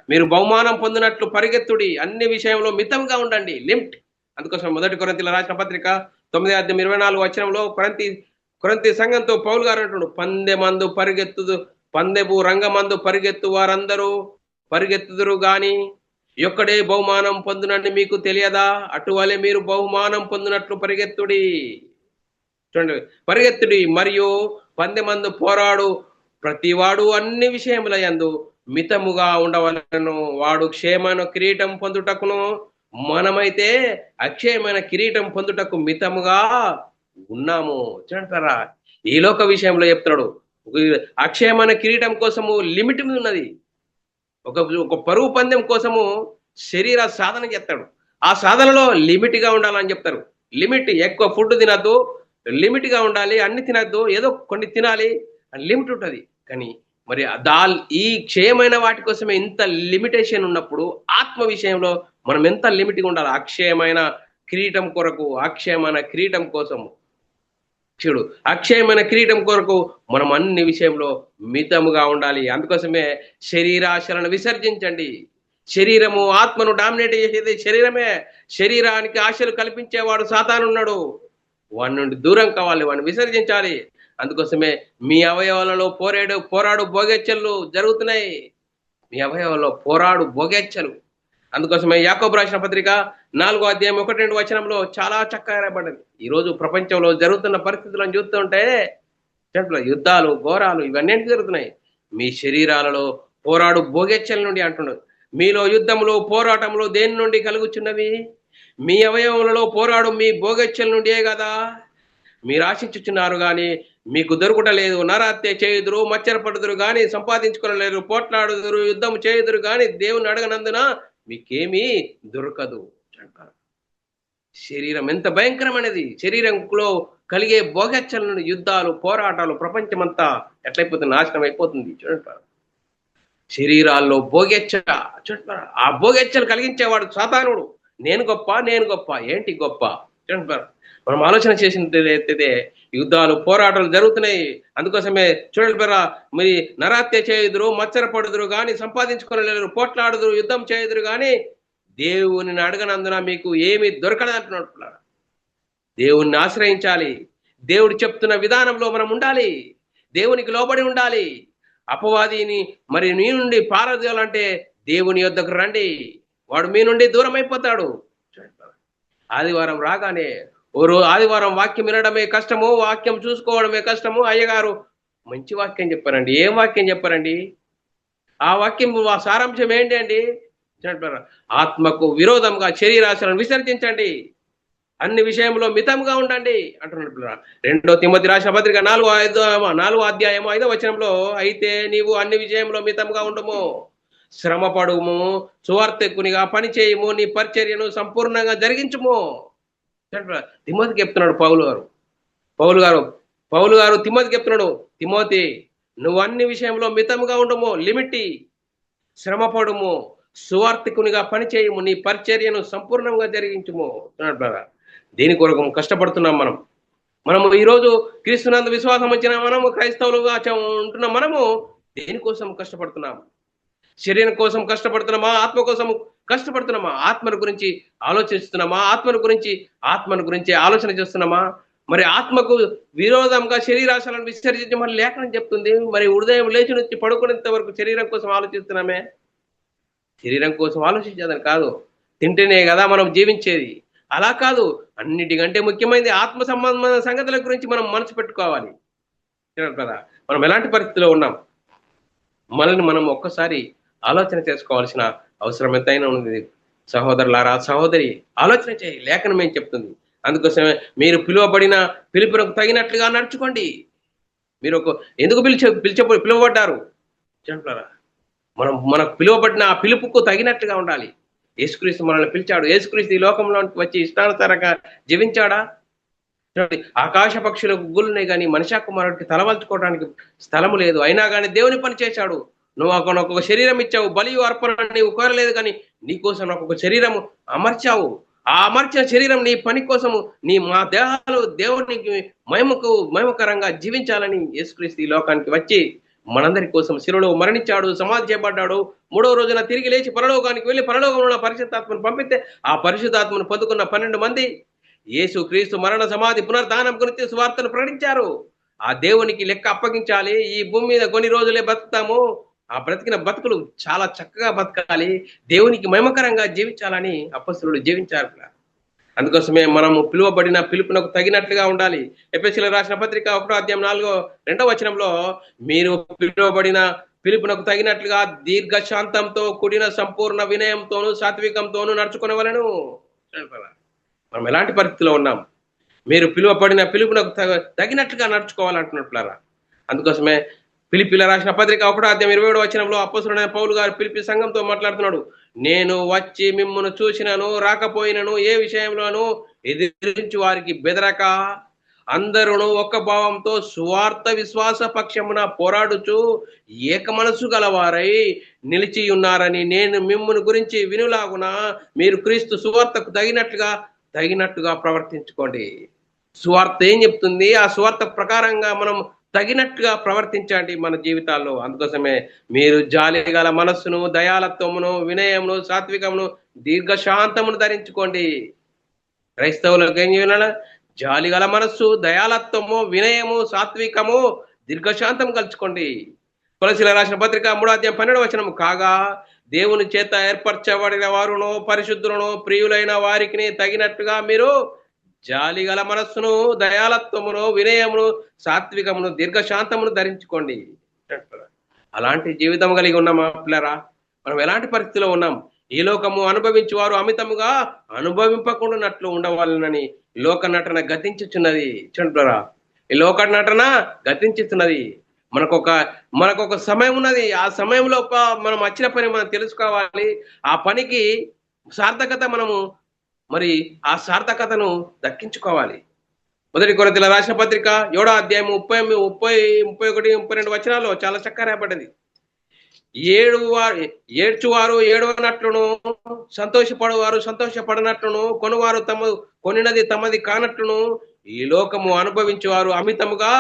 Speaker 1: మీరు బహుమానం పొందినట్లు పరిగెత్తుడి, అన్ని విషయంలో మితంగా ఉండండి, లిమిట్. అందుకోసం 1 కొరింథీయుల రాసిన పత్రిక 9వ అధ్యాయం 24వ వచనంలో కొరింథీ సంఘంతో పౌలు గారు అంటున్నాడు, పందెపు రంగమందు పరిగెత్తు వారందరూ పరిగెత్తుదురు గాని ఒక్కడే బహుమానం పొందునని మీకు తెలియదా? అటువలే మీరు బహుమానం పొందినట్లు పరిగెత్తుడి మరియు పందెమందు పోరాడు ప్రతివాడు అన్ని విషయముల యందు మితముగా ఉండవలను. వాడు క్షేమైన కిరీటం పొందుటకును, మనమైతే అక్షయమైన కిరీటం పొందుటకు మితముగా ఉన్నాము. చూడంటారా, ఈ లోక విషయంలో చెప్తున్నాడు. అక్షయమైన కిరీటం కోసము లిమిట్ ఉన్నది. ఒక పరుగు పందెం కోసము శరీర సాధన చేస్తాడు. ఆ సాధనలో లిమిట్ గా ఉండాలని చెప్తారు. లిమిట్, ఎక్కువ ఫుడ్ తినద్దు, లిమిట్ గా ఉండాలి. అన్ని తినద్దు, ఏదో కొన్ని తినాలి, లిమిట్ ఉంటుంది. కానీ మరి ఈ క్షయమైన వాటి కోసమే ఇంత లిమిటేషన్ ఉన్నప్పుడు ఆత్మ విషయంలో మనం ఎంత లిమిట్గా ఉండాలి? అక్షయమైన కిరీటం కొరకు, అక్షయమైన కిరీటం కోసము అక్షయమైన కిరీటం కొరకు మనం అన్ని విషయంలో మితముగా ఉండాలి. అందుకోసమే శరీరాశలను విసర్జించండి. శరీరము ఆత్మను డామినేట్ చేసేది శరీరమే. శరీరానికి ఆశలు కల్పించేవాడు సాతానున్నాడు. వాడి నుండి దూరం కావాలి, వాడిని విసర్జించాలి. అందుకోసమే మీ అవయవాలలో పోరాడు భోగెచ్చలు జరుగుతున్నాయి. మీ అవయవాలలో పోరాడు భోగెచ్చలు. అందుకోసమే యాకోబు రాసిన పత్రిక 4వ అధ్యాయం 1-2 వచనంలో చాలా చక్కగా రాయబడ్డది. ఈరోజు ప్రపంచంలో జరుగుతున్న పరిస్థితులను చూస్తుంటే యుద్ధాలు, ఘోరాలు ఇవన్నీ జరుగుతున్నాయి. మీ శరీరాలలో పోరాడు భోగెచ్చల నుండి అంటున్నారు. మీలో యుద్ధములు, పోరాటములు దేని నుండి కలుగుచున్నవి? మీ అవయవములలో పోరాడు మీ భోగెచ్చల నుండియే కదా. మీరు ఆశించుచున్నారు కానీ మీకు దొరుకుటలేదు. నరహత్య చేయుదురు, మచ్చరపడుదురు కానీ సంపాదించుకోలేరు. పోట్లాడుదురు, యుద్ధం చేయుదురు కానీ దేవుని అడగనందున మీకేమీ దొరకదు. శరీరం ఎంత భయంకరమైనది. శరీరంలో కలిగే భోగెచ్చలను యుద్ధాలు, పోరాటాలు ప్రపంచమంతా ఎట్లయిపోతుంది, నాశనం అయిపోతుంది. చూడండి, శరీరాల్లో భోగెచ్చ. చూడండి, ఆ భోగెచ్చలు కలిగించేవాడు సాతానుడు. నేను గొప్ప, నేను గొప్ప. ఏంటి గొప్ప? చూడండి, మనం ఆలోచన చేసినట్లయితే యుద్ధాలు, పోరాటాలు జరుగుతున్నాయి. అందుకోసమే చూడండి బెరా, మరి నరాత్య చేయుదురు, మచ్చర పడుదురు కానీ సంపాదించుకోలేరు, పోట్లాడుదురు, యుద్ధం చేయుదురు కానీ దేవుని అడగనందున మీకు ఏమి దొరకదంటున్నాడు. దేవుణ్ణి ఆశ్రయించాలి. దేవుడు చెప్తున్న విధానంలో మనం ఉండాలి. దేవునికి లోబడి ఉండాలి. అపవాదిని మరి మీ నుండి పారదోలాలంటే దేవుని యొద్దకు రండి, వాడు మీ నుండి దూరం అయిపోతాడు. ఆదివారం రాగానే ఆదివారం వాక్యం వినడమే కష్టము, వాక్యం చూసుకోవడమే కష్టము. అయ్యగారు మంచి వాక్యం చెప్పారండి. ఏం వాక్యం చెప్పారండి? ఆ వాక్యం సారాంశం ఏంటి అండి? ఆత్మకు విరోధంగా శరీరాశలను విసర్జించండి, అన్ని విషయంలో మితంగా ఉండండి అంటున్నాడు. 2 తిమోతి రాసిన పత్రిక 4వ అధ్యాయము 5వ వచనంలో, అయితే నీవు అన్ని విషయంలో మితంగా ఉండము, శ్రమపడుము, సువార్తకునిగా పని చేయము, నీ పరిచర్యను సంపూర్ణంగా జరిగించుము. తిమోతికి చెప్తున్నాడు పౌలు గారు తిమోతికి చెప్తున్నాడు, తిమోతి నువ్వు అన్ని విషయంలో మితంగా ఉండము, లిమిట్టి, శ్రమపడుము, సువార్తికునిగా పని చేయము, నీ పరిచర్యను సంపూర్ణంగా జరిగించుము. దేని కొరకు కష్టపడుతున్నాం మనము ఈరోజు క్రీస్తునందు విశ్వాసం వచ్చిన మనము, క్రైస్తవులుగా ఉంటున్న మనము దేనికోసం కష్టపడుతున్నాం? శరీరం కోసం కష్టపడుతున్నామా? ఆత్మ కోసం కష్టపడుతున్నామా? ఆత్మను గురించి ఆలోచిస్తున్నామా? ఆత్మను గురించి ఆలోచన చేస్తున్నామా? మరి ఆత్మకు విరోధంగా శరీరాశలను విసర్జించమని లేఖనం చెప్తుంది. మరి ఉదయం లేచి నుంచి పడుకునేంత వరకు శరీరం కోసం ఆలోచిస్తున్నామే? శరీరం కోసం ఆలోచించేదని కాదు, తింటేనే కదా మనం జీవించేది. అలా కాదు, అన్నిటికంటే ముఖ్యమైనది ఆత్మ సంబంధమైన సంగతుల గురించి మనం మనసు పెట్టుకోవాలి కదా. మనం ఎలాంటి పరిస్థితిలో ఉన్నాం, మనల్ని మనం ఒక్కసారి ఆలోచన చేసుకోవాల్సిన అవసరం ఎంతైనా ఉంది. సహోదరులారా, సహోదరి, ఆలోచన చేయి. లేఖనం ఏం చెప్తుంది? అందుకోసమే మీరు పిలువబడిన పిలుపునకు తగినట్లుగా నడుచుకోండి. మీరు ఎందుకు పిలువబడ్డారు? మనకు పిలువబడిన ఆ పిలుపుకు తగినట్లుగా ఉండాలి. యేసుక్రీస్తు మనల్ని పిలిచాడు. యేసుక్రీస్తు ఈ లోకంలో వచ్చి ఇష్టానుసారంగా జీవించాడా? ఆకాశ పక్షులకు గుళ్ళున్నాయి కానీ మనిషి కుమారుడికి తలవల్చుకోవడానికి స్థలము లేదు. అయినా కానీ దేవుని పని చేశాడు. నువ్వు ఒక్కొక్క శరీరం ఇచ్చావు, బలియు అర్పణ నీవు కోరలేదు కానీ నీకోసం ఒక్కొక్క శరీరం అమర్చావు. ఆ అమర్చిన శరీరం నీ పని కోసము, మా దేహాలు దేవునికి మహిమకరంగా జీవించాలని యేసుక్రీస్తు ఈ లోకానికి వచ్చి మనందరి కోసం శిలువలో మరణించాడు, సమాధి చేయబడ్డాడు. 3వ రోజున తిరిగి లేచి పరలోకానికి వెళ్ళి పరలోకంలో పరిశుద్ధాత్మను పంపితే ఆ పరిశుద్ధాత్మను పొందుకున్న 12 మంది యేసు క్రీస్తు మరణ, సమాధి, పునరుద్ధానం గురించి సువార్తను ప్రకటించారు. ఆ దేవునికి లెక్క అప్పగించాలి. ఈ భూమి మీద కొన్ని రోజులే బతుకుతాము, ఆ బ్రతికిన బతుకులు చాలా చక్కగా బతకాలి, దేవునికి మహిమకరంగా జీవించాలని అపొస్తలులు జీవించారు. అందుకోసమే మనము పిలువబడిన పిలుపునకు తగినట్లుగా ఉండాలి. ఎఫెసీయులకు రాసిన పత్రిక 1వ అధ్యాయం 2వ వచనంలో, మీరు పిలువబడిన పిలుపునకు తగినట్లుగా దీర్ఘశాంతంతో కూడిన సంపూర్ణ వినయంతోను సాత్వికంతోను నడుచుకునేవలను. మనం ఎలాంటి పరిస్థితిలో ఉన్నాం? మీరు పిలువబడిన పిలుపునకు తగినట్లుగా నడుచుకోవాలంటున్నట్లారా. అందుకోసమే ఫిలిప్పీల రాసిన పత్రిక 1వ అధ్యాయం 27వ వచనంలో అపొస్తలుడైన పౌలు గారు ఫిలిప్పీ సంఘంతో మాట్లాడుతున్నాడు. నేను వచ్చి మిమ్మును చూసినను రాకపోయినను ఏ విషయంలోనూ ఎదిరించి వారికి బెదరక అందరూ ఒక్క భావంతో సువార్త విశ్వాస పక్షమున పోరాడుచు ఏక మనసు గలవారై నిలిచి ఉన్నారని నేను మిమ్మును గురించి వినులాగున మీరు క్రీస్తు సువార్తకు తగినట్టుగా ప్రవర్తించుకోండి. సువార్త ఏం చెప్తుంది? ఆ సువార్త ప్రకారంగా మనం తగినట్టుగా ప్రవర్తించండి మన జీవితాల్లో. అందుకోసమే మీరు జాలి గల మనస్సును, దయాలత్వమును, వినయమును, సాత్వికమును, దీర్ఘశాంతమును ధరించుకోండి. క్రైస్తవులకు ఏం చేయాలి? జాలి గల మనస్సు, దయాలత్వము, వినయము, సాత్వికము, దీర్ఘశాంతం కలుచుకోండి. కొలసీయులకు రాసిన పత్రిక 3వ అధ్యాయం 12వ వచనం, కాగా దేవుని చేత ఏర్పరచబడిన వారును పరిశుద్ధులను ప్రియులైన వారికి తగినట్టుగా మీరు జాలి గల మనస్సును, దయాలత్వమును, వినయమును, సాత్వికమును, దీర్ఘశాంతమును ధరించుకోండి. అలాంటి జీవితం కలిగి ఉన్నామా పిల్లరా? మనం ఎలాంటి పరిస్థితిలో ఉన్నాం? ఈ లోకము అనుభవించి వారు అమితముగా అనుభవింపకుండానట్లు ఉండవాలని లోక నటన గతించుచున్నది. చూడరా, ఈ లోక నటన గతించుతున్నది. మనకొక సమయం ఉన్నది. ఆ సమయంలో మనం వచ్చిన పని మనం తెలుసుకోవాలి. ఆ పనికి సార్థకత మనము ఆ సార్థకతను దక్కించుకోవాలి. మొదటి కొరింథీయుల రాసిన పత్రిక 7వ అధ్యాయం 30, 31, 32 వచనాల్లో చాలా చక్కగా రాయబడ్డది. ఏడ్చువారు ఏడవనట్లును, సంతోషపడువారు సంతోషపడనట్లును, కొనువారు కొనినది తమది కానట్లును, ఈ లోకము అనుభవించువారు అమితముగా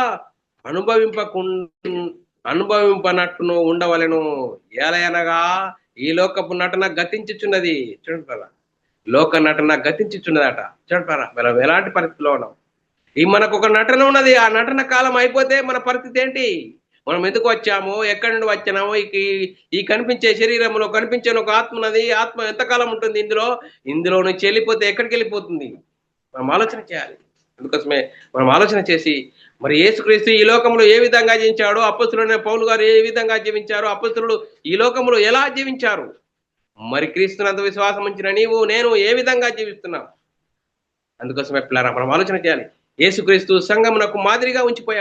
Speaker 1: అనుభవింపనట్టును ఉండవలెను. ఏలయనగా ఈ లోకపు నటన గతించుచున్నది. చూడండి, లోక నటన గతించుచున్నదట. చూడండి, మనం ఎలాంటి పరిస్థితిలో ఉన్నాం. మనకు ఒక నటన ఉన్నది. ఆ నటన కాలం అయిపోతే మన పరిస్థితి ఏంటి? మనం ఎందుకు వచ్చామో, ఎక్కడి నుండి వచ్చామో, ఈ కనిపించే శరీరంలో కనిపించే ఒక ఆత్మ ఉన్నది. ఆత్మ ఎంతకాలం ఉంటుంది ఇందులో నుంచి వెళ్ళిపోతే ఎక్కడికి వెళ్ళిపోతుంది? మనం ఆలోచన చేయాలి. అందుకోసమే మనం ఆలోచన చేసి, మరి యేసుక్రీస్తు ఈ లోకంలో ఏ విధంగా జీవించాడు, అపొస్తలుడైన పౌలు గారు ఏ విధంగా జీవించారు, అపొస్తలుడు ఈ లోకంలో ఎలా జీవించారు, మరి క్రీస్తునందు విశ్వాసం ఉంచిన నీవు నేను ఏ విధంగా జీవిస్తున్నాం? అందుకోసమే పిల్లరా మనం ఆలోచన చేయాలి. యేసుక్రీస్తు సంఘమునకు మాదిరిగా ఉంచిపోయి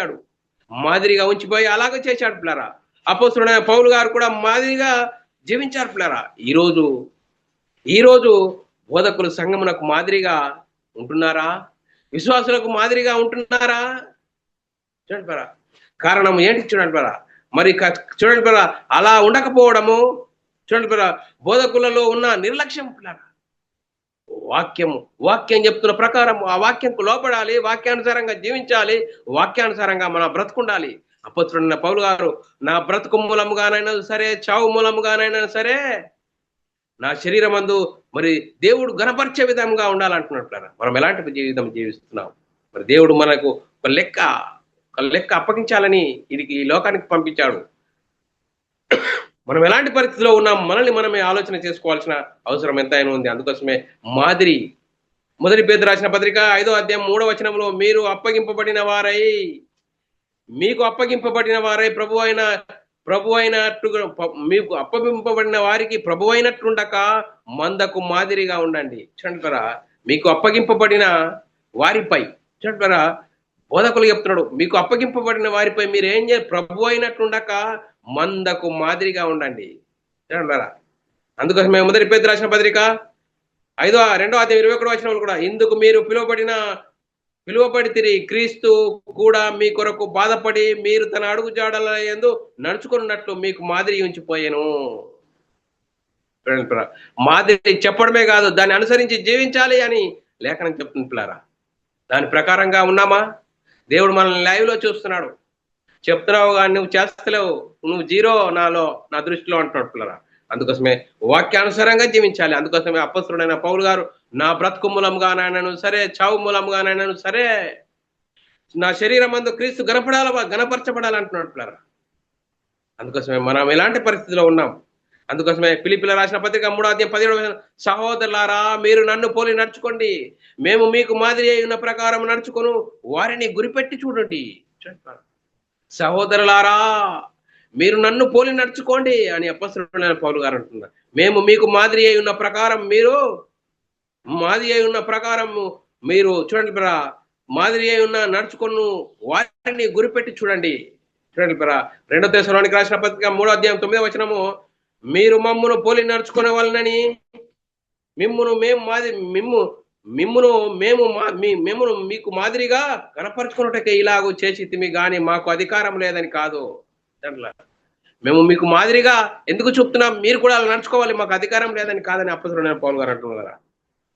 Speaker 1: అలాగే చేశాడు పిల్లరా. అపొస్తలుడైన పౌలు గారు కూడా మాదిరిగా జీవించారు పిల్లరా. ఈరోజు బోధకులు సంఘమునకు మాదిరిగా ఉంటున్నారా? విశ్వాసులకు మాదిరిగా ఉంటున్నారా? చూడండి పిల్లరా, కారణం ఏంటి? చూడండి పిల్లరా, మరి చూడండి పిల్లరా, అలా ఉండకపోవడము, చూడండి పిల్లరా, బోధకులలో ఉన్న నిర్లక్ష్యం పిల్లరా. వాక్యం చెప్తున్న ప్రకారం ఆ వాక్యంకు లోపడాలి, వాక్యానుసారంగా జీవించాలి, వాక్యానుసారంగా మన బ్రతుకుండాలి. అపొస్తలుడైన పౌలు గారు, నా బ్రతుకు మూలముగానైనా సరే, చావు మూలముగానైనా సరే, నా శరీరమందు మరి దేవుడు గణపరిచే విధంగా ఉండాలంటున్నట్టు. మనం ఎలాంటి జీవితం జీవిస్తున్నాం? మరి దేవుడు మనకు ఒక లెక్క అప్పగించాలని ఈ లోకానికి పంపించాడు. మనం ఎలాంటి పరిస్థితిలో ఉన్నాం, మనల్ని మనమే ఆలోచన చేసుకోవాల్సిన అవసరం ఎంతైనా ఉంది. అందుకోసమే మాదిరి. మొదటి పేతురు రాసిన పత్రిక 5వ అధ్యాయం 3వ వచనంలో, మీకు అప్పగింపబడిన వారై ప్రభు అయినట్టుగా మీకు అప్పగింపబడిన వారికి ప్రభు అయినట్లుండక మందకు మాదిరిగా ఉండండి. చూడండి, మీకు అప్పగింపబడిన వారిపై, చూడండి, బోధకులు చెప్తున్నాడు, మీకు అప్పగింపబడిన వారిపై మీరు ఏం చేయాలి? ప్రభు అయినట్లుండక మందకు మాదిరిగా ఉండండి. చూడండి, అందుకోసమే మొదటి పేతురు రాసిన పత్రిక 2వ అధ్యాయం 21వ వచనంలో కూడా, ఇందుకు మీరు పిలువబడితిరి, క్రీస్తు కూడా మీ కొరకు బాధపడి మీరు తన అడుగు జాడల యందు నడుచుకున్నట్లు మీకు మాదిరి ఉంచిపోయాను. మాదిరి చెప్పడమే కాదు, దాన్ని అనుసరించి జీవించాలి అని లేఖనం చెప్తుంది పిల్లారా. దాని ప్రకారంగా ఉన్నామా? దేవుడు మనల్ని లైవ్ లో చూస్తున్నాడు. చెప్తున్నావు కానీ నువ్వు చేస్తలేవు, నువ్వు జీరో నా దృష్టిలో అంటున్నాడు పిల్లరా. అందుకోసమే వాక్యానుసారంగా జీవించాలి. అందుకోసమే అపొస్తలుడైన పౌలు గారు, నా బ్రతుకు మూలంగానైనాను సరే, చావు మూలంగానైనాను సరే, నా శరీరం అందు క్రీస్తు గణపరచబడాలి అంటున్నాడు పిల్లరా. అందుకోసమే మనం ఎలాంటి పరిస్థితిలో ఉన్నాం? అందుకోసమే ఫిలిప్పీయులకు రాసిన పత్రిక 3వ అధ్యాయం 17వ, సహోదరులారా మీరు నన్ను పోలి నడుచుకోండి, మేము మీకు మాదిరి అయిన ప్రకారం నడుచుకొని వారిని గురిపెట్టి చూడండి. సహోదరులారా మీరు నన్ను పోలి నడుచుకోండి అని అపొస్తలుడైన పౌలు గారు అంటున్నారు. మేము మీకు మాదిరి అయి ఉన్న ప్రకారం మీరు చూడండి బ్రా, మాదిరి అయి ఉన్న నడుచుకొని వారిని గురిపెట్టి చూడండి. చూడండి బ్రా, 2వ తెస్సలోనికీయులకు రాసిన పత్రిక 3వ అధ్యాయం 9వ వచనము, మీరు మమ్మును పోలి నడుచుకునే వాళ్ళని మిమ్మును మీకు మాదిరిగా కనపరుచుకున్నట్టుకే ఇలాగూ చేసితిమి గాని మాకు అధికారం లేదని కాదు. మేము మీకు మాదిరిగా ఎందుకు చెప్తున్నాం? మీరు కూడా అలా నడుచుకోవాలి, మాకు అధికారం లేదని కాదని అపొస్తలుడైన పౌలు గారు అంటున్నారు కదా.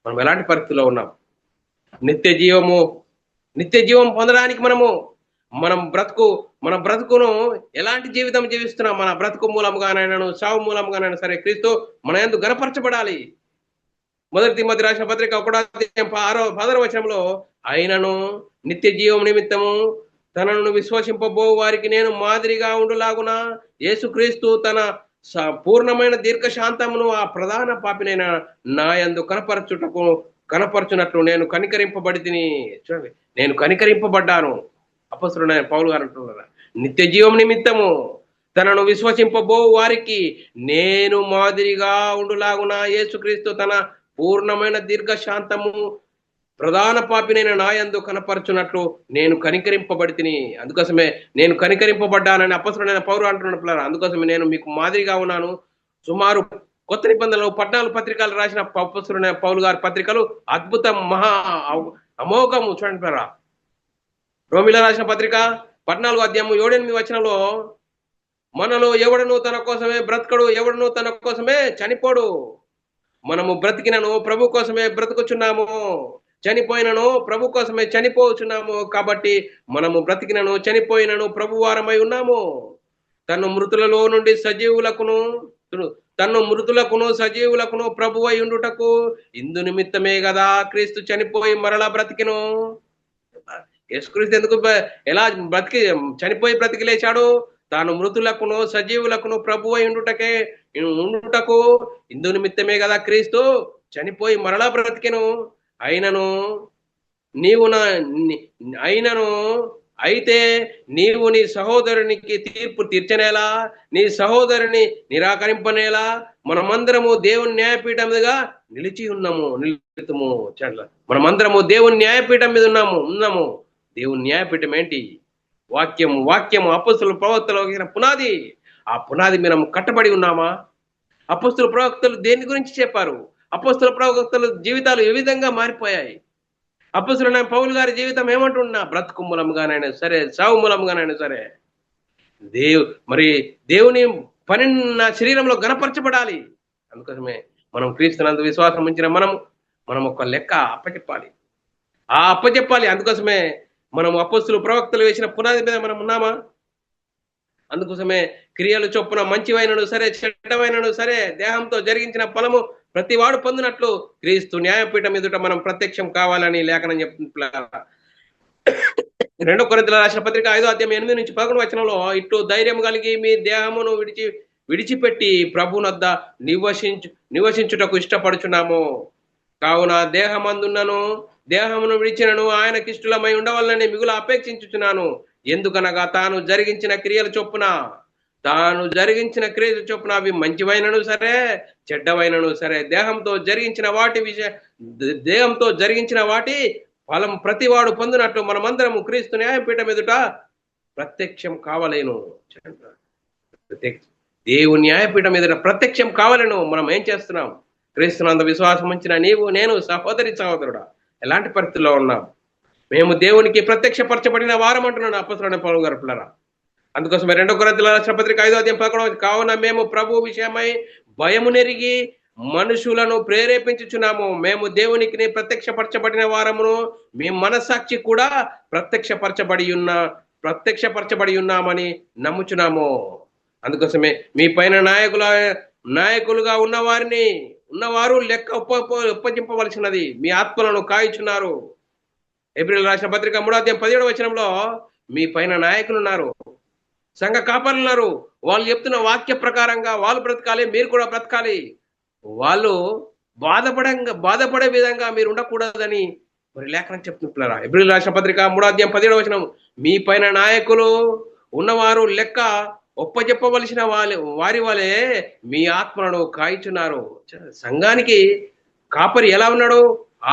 Speaker 1: మనం ఎలాంటి పరిస్థితిలో ఉన్నాం? నిత్య జీవం పొందడానికి మన బ్రతుకును ఎలాంటి జీవితం జీవిస్తున్నాం? మన బ్రతుకు మూలంగానైనాను చావు మూలంగానైనా సరే క్రీస్తు మన యందు గణపరచబడాలి. మొదటి తిమోతి రాసిన పత్రిక 1వ అధ్యాయం 6వ వచనంలో, అయినను నిత్య జీవం నిమిత్తము తనను విశ్వసింపబో వారికి నేను మాదిరిగా ఉండులాగున యేసుక్రీస్తు తన పూర్ణమైన దీర్ఘశాంతమును ఆ ప్రధాన పాపినైన నా యందు కనపరచునట్లు నేను కనికరింపబడ్డాను. అపొస్తలుడైన పౌలు గారు అంటున్నారు, నిత్య జీవం నిమిత్తము తనను విశ్వసింపబో వారికి నేను మాదిరిగా ఉండులాగున యేసుక్రీస్తు తన పూర్ణమైన దీర్ఘశాంతము ప్రధాన పాపినైన నా యందు కనపరచునట్లు నేను కనికరింపబడితిని. అందుకోసమే నేను కనికరింపబడ్డానని అపొస్తలుడైన పౌలు అంటున్న పిల్లలు. అందుకోసమే నేను మీకు మాదిరిగా ఉన్నాను. సుమారు కొత్త నిబంధనలు 14 పత్రికలు రాసిన అపొస్తలుడైన పౌలు గారి పత్రికలు అద్భుతం, మహా అమోఘము. చూడండి పిల్లరా, రోమిల రాసిన పత్రిక 14వ అధ్యాయం 7-8 వచనంలో, మనలో ఎవడను తన కోసమే బ్రతకడు, ఎవడను తన కోసమే చనిపోడు. మనము బ్రతికినను ప్రభు కోసమే బ్రతుకుచున్నాము, చనిపోయినను ప్రభు కోసమే చనిపోచున్నాము. కాబట్టి మనము బ్రతికినను చనిపోయినను ప్రభు వారమై ఉన్నాము. తను మృతులలో నుండి సజీవులకును తను మృతులకును సజీవులకును ప్రభువై ఉండుటకు ఇందు నిమిత్తమే కదా క్రీస్తు చనిపోయి మరలా బ్రతికిను. యేసుక్రీస్తు ఎందుకు ఎలా బ్రతికి చనిపోయి బ్రతికి లేచాడు? తాను మృతులకును సజీవులకును ప్రభువై ఉండుటకు ఇందు నిమిత్తమే కదా క్రీస్తు చనిపోయి మరలా బ్రతికెను. అయినను నీవు అయినను అయితే నీవు నీ సహోదరునికి తీర్పు తీర్చనేలా, నీ సహోదరుని నిరాకరింపనేలా? మనమందరము దేవుని న్యాయపీఠం మీదుగా నిలిచి నిలుతుము. మనమందరము దేవుని న్యాయపీఠం మీద ఉన్నాము. దేవుని న్యాయపీఠం ఏంటి? వాక్యము అపొస్తలుల ప్రవక్తలు పునాది. ఆ పునాది మనం కట్టబడి ఉన్నామా? అపొస్తలుల ప్రవక్తలు దేని గురించి చెప్పారు? అపొస్తలుల ప్రవక్తల జీవితాలు ఏ విధంగా మారిపోయాయి? అపొస్తలుడైన పౌలు గారి జీవితం ఏమంటున్నా, బ్రతుకు మూలంగానైనా సరే, సావు మూలంగానైనా సరే, మరి దేవుని పని నా శరీరంలో గణపరచబడాలి. అందుకోసమే మనం క్రీస్తునందు విశ్వాసం ఉంచిన మనం ఒక లెక్క అప్పచెప్పాలి. అందుకోసమే మనం అపొస్తలులు ప్రవక్తలు వేసిన పునాది మీద మనం ఉన్నామా? అందుకోసమే క్రియలు చొప్పున మంచివైనను సరే, చెడ్డమైనను సరే, దేహంతో జరిగించిన ఫలము ప్రతివాడు పొందినట్లు క్రీస్తు న్యాయపీఠం ఎదుట మనం ప్రత్యక్షం కావాలని లేఖనం చెప్తుంది. 2 కొరింథీయుల రాసిన పత్రిక 5వ అధ్యాయం 8-11 వచనంలో, ఇట్లు ధైర్యం కలిగి మీ దేహమును విడిచిపెట్టి ప్రభునొద్ద నివసించుటకు ఇష్టపడుచున్నాము. కావున దేహమును విడిచినను ఆయనకిష్టులమై ఉండవాలని మిగులు అపేక్షించుచున్నాను. ఎందుకనగా తాను జరిగించిన క్రియల చొప్పున అవి మంచివైనను సరే, చెడ్డవైనను సరే, దేహంతో జరిగించిన వాటి ఫలం ప్రతివాడు పొందినట్లు మనమందరము క్రీస్తు న్యాయపీఠం ఎదుట ప్రత్యక్షం కావలేను. దేవుని న్యాయపీఠం ఎదుట ప్రత్యక్షం కావాలను. మనం ఏం చేస్తున్నాం? క్రీస్తునందు విశ్వాసం ఉంచిన నీవు, నేను, సహోదరుడా ఎలాంటి పరిస్థితుల్లో ఉన్నాం? మేము దేవునికి ప్రత్యక్షపరచబడిన వారం అంటున్నాను అపొస్తలుడైన పౌలు గారు పిల్లరా. అందుకోసమే 2 కొరింథీయుల రాసిన పత్రిక 5వ అధ్యాయం 11, కావున మేము ప్రభు విషయమై భయము నెరిగి మనుషులను ప్రేరేపించుచున్నాము. మేము దేవునికి ప్రత్యక్షపరచబడిన వారమును మీ మనస్సాక్షి కూడా ప్రత్యక్షపరచబడి ఉన్నామని నమ్ముచున్నాము. అందుకోసమే మీ పైన నాయకులుగా ఉన్నవారు లెక్క ఒప్పగింపవలసినది. మీ ఆత్మలను కాయుచున్నారు. ఏప్రిల్ రాసిన పత్రిక 3వ అధ్యాయం 17వ వచనంలో, మీ పైన నాయకులు ఉన్నారు, సంఘ కాపరులు ఉన్నారు. వాళ్ళు చెప్తున్న వాక్య ప్రకారంగా వాళ్ళు బ్రతకాలి, మీరు కూడా బ్రతకాలి. వాళ్ళు బాధపడే విధంగా మీరు ఉండకూడదని మరి లేఖనం చెప్తున్నారా? ఏప్రిల్ రాసిన పత్రిక 3వ అధ్యాయం 17వ వచనం, మీ పైన నాయకులు ఉన్నవారు లెక్క ఒప్పజెప్పవలసిన వారి వలె మీ ఆత్మలను కాయిచున్నారు. సంఘానికి కాపరి ఎలా ఉన్నాడు?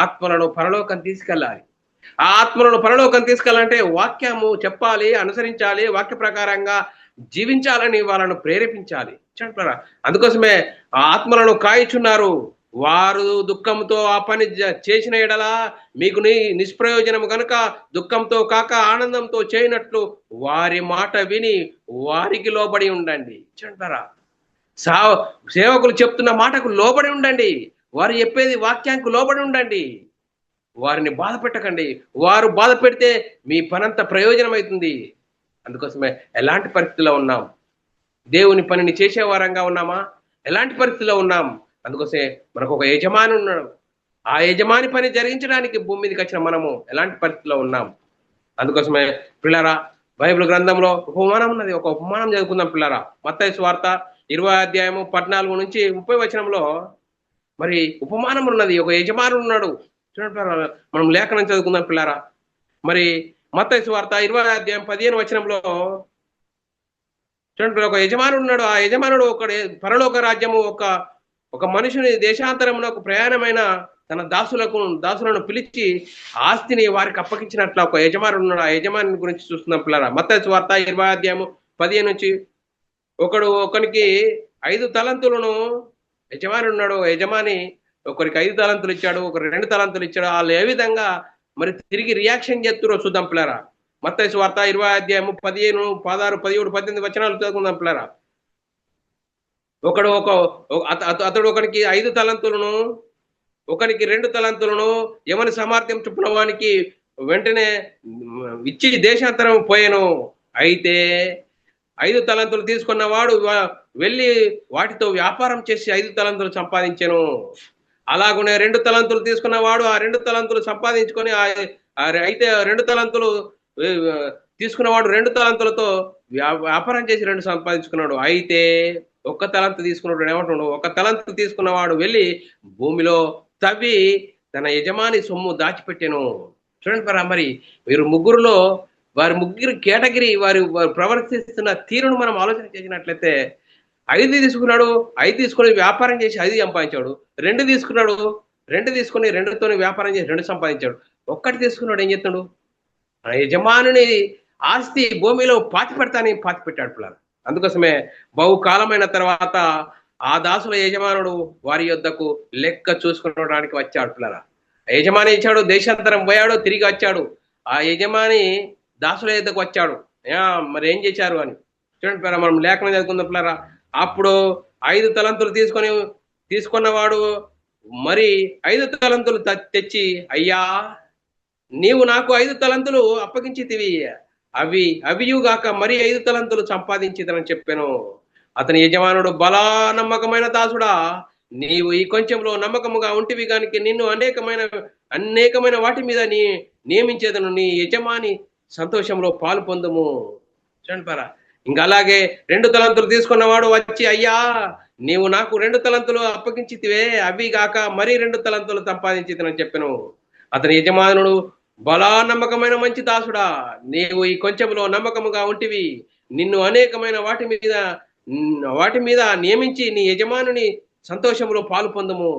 Speaker 1: ఆత్మలను పరలోకం తీసుకెళ్ళాలి. ఆ ఆత్మలను పరలోకం తీసుకెళ్ళాలంటే వాక్యము చెప్పాలి, అనుసరించాలి, వాక్య ప్రకారంగా జీవించాలని వాళ్ళను ప్రేరేపించాలి. అందుకోసమే ఆ ఆత్మలను కాయిచున్నారు. వారు దుఃఖంతో ఆ పని చేసిన ఎడలా మీకు నిష్ప్రయోజనము కనుక దుఃఖంతో కాక ఆనందంతో చేయనట్లు వారి మాట విని వారికి లోబడి ఉండండి. చూడంటారా, సేవకులు చెప్తున్న మాటకు లోబడి ఉండండి. వారు చెప్పేది వాక్యానికి లోబడి ఉండండి. వారిని బాధ పెట్టకండి. వారు బాధ పెడితే మీ పనంత ప్రయోజనం అవుతుంది. అందుకోసమే ఎలాంటి పరిస్థితుల్లో ఉన్నాం? దేవుని పనిని చేసే వారంగా ఉన్నామా? ఎలాంటి పరిస్థితుల్లో ఉన్నాం? అందుకోసమే మనకు ఒక యజమాని ఉన్నాడు. ఆ యజమాని పని జరిగించడానికి భూమి మీదకి వచ్చిన మనము ఎలాంటి పరిస్థితుల్లో ఉన్నాం? అందుకోసమే పిల్లరా, బైబిల్ గ్రంథంలో ఉపమానం ఉన్నది. ఒక ఉపమానం చదువుకుందాం పిల్లరా. మత్తయి సువార్త 20వ అధ్యాయము 14-30 వచనంలో మరి ఉపమానం ఉన్నది. ఒక యజమాని ఉన్నాడు. చూడండి, మనం లేఖనం చదువుకుందాం పిల్లరా. మరి మత్తయి సువార్త 20వ అధ్యాయం 15 వచనంలో చూడండి, ఒక యజమానుడు ఉన్నాడు. ఆ యజమానుడు పరలోక రాజ్యము ఒక మనుషుని దేశాంతరమునకు ప్రయాణమైన తన దాసులను పిలిచి ఆస్తిని వారికి అప్పగించినట్లు ఒక యజమానుడు ఉన్నాడు. ఆ యజమాని గురించి చూస్తున్నాం పిల్లరా. మత్తయి సువార్త 20వ అధ్యాయము 15 నుంచి, ఒకనికి 5 తలంతులను యజమాని ఉన్నాడు. యజమాని ఒకరికి 5 తలంతులు ఇచ్చాడు, ఒకరికి 2 తలంతులు ఇచ్చాడు. వాళ్ళు ఏ విధంగా మరి తిరిగి రియాక్షన్ చేస్తున్నారో చూద్దాం పిల్లరా. మత్తయి సువార్త 20 అధ్యాయము 15, 16, 17, 18 వచనాలు చదువుకుందాం పిల్లరా. అతడు ఒకనికి 5 తలంతులను, ఒకనికి 2 తలంతులను, ఎవని సామర్థ్యం చొప్పున వానికి వెంటనే ఇచ్చి దేశాంతరం పోయాను. అయితే 5 తలంతులు తీసుకున్నవాడు వెళ్ళి వాటితో వ్యాపారం చేసి 5 తలంతులు సంపాదించాను. అలాగనే 2 తలంతులు తీసుకున్నవాడు ఆ 2 తలంతులు సంపాదించుకొని అయితే 2 తలంతులు తీసుకున్నవాడు 2 తలంతులతో వ్యాపారం చేసి 2 సంపాదించుకున్నాడు. అయితే 1 తలంతు తీసుకున్నాడు ఏమంటున్నాడు? 1 తలంతు తీసుకున్నవాడు వెళ్ళి భూమిలో తవ్వి తన యజమాని సొమ్ము దాచిపెట్టాను. చూడండి మరి మీరు ముగ్గురులో వారి ముగ్గురు కేటగిరీ వారు ప్రవర్తిస్తున్న తీరును మనం ఆలోచన చేసినట్లయితే 5 తీసుకున్నాడు, 5 తీసుకొని వ్యాపారం చేసి 5 సంపాదించాడు. 2 తీసుకున్నాడు, 2 తీసుకొని 2తో వ్యాపారం చేసి 2 సంపాదించాడు. 1 తీసుకున్నాడు ఏం చేస్తున్నాడు? యజమానుని ఆస్తి భూమిలో పాతి పెట్టాడు పిల్లలు. అందుకోసమే బహుకాలమైన తర్వాత ఆ దాసుల యజమానుడు వారి యొద్దకు లెక్క చూసుకునడానికి వచ్చాడు పిల్లల. యజమాని ఇచ్చాడు, దేశాంతరం పోయాడు, తిరిగి వచ్చాడు. ఆ యజమాని దాసుల యొద్దకు వచ్చాడు. మరి ఏం చేశారు అని చూడండి పిల్లరా, మనం లేఖనం చదువుకుందాం పిల్లరా. అప్పుడు 5 తలంతులు తీసుకున్నవాడు మరి 5 తలంతులు తెచ్చి, అయ్యా నీవు నాకు 5 తలంతులు అప్పగించితివి, అవియుగాక మరి 5 తలంతులు సంపాదించితనని చెప్పాను. అతని యజమానుడు, బలా నమ్మకమైన దాసుడా, నీవు ఈ కొంచెంలో నమ్మకముగా ఉంటివి గానికి నిన్ను అనేకమైన వాటి మీద నియమించేదను, నీ యజమాని సంతోషంలో పాలు పొందము. చూడండి పారా. ఇంకా అలాగే 2 తలంతులు తీసుకున్నవాడు వచ్చి, అయ్యా నీవు నాకు 2 తలంతులు అప్పగించితివే, అవి గాక మరి 2 తలంతులు సంపాదించితనని చెప్పాను. అతని యజమానుడు, బలా నమ్మకమైన మంచి దాసుడా, నీవు ఈ కొంచెంలో నమ్మకముగా ఉంటివి, నిన్ను అనేకమైన వాటి మీద నియమించి నీ యజమానుని సంతోషంలో పాలు పొందము.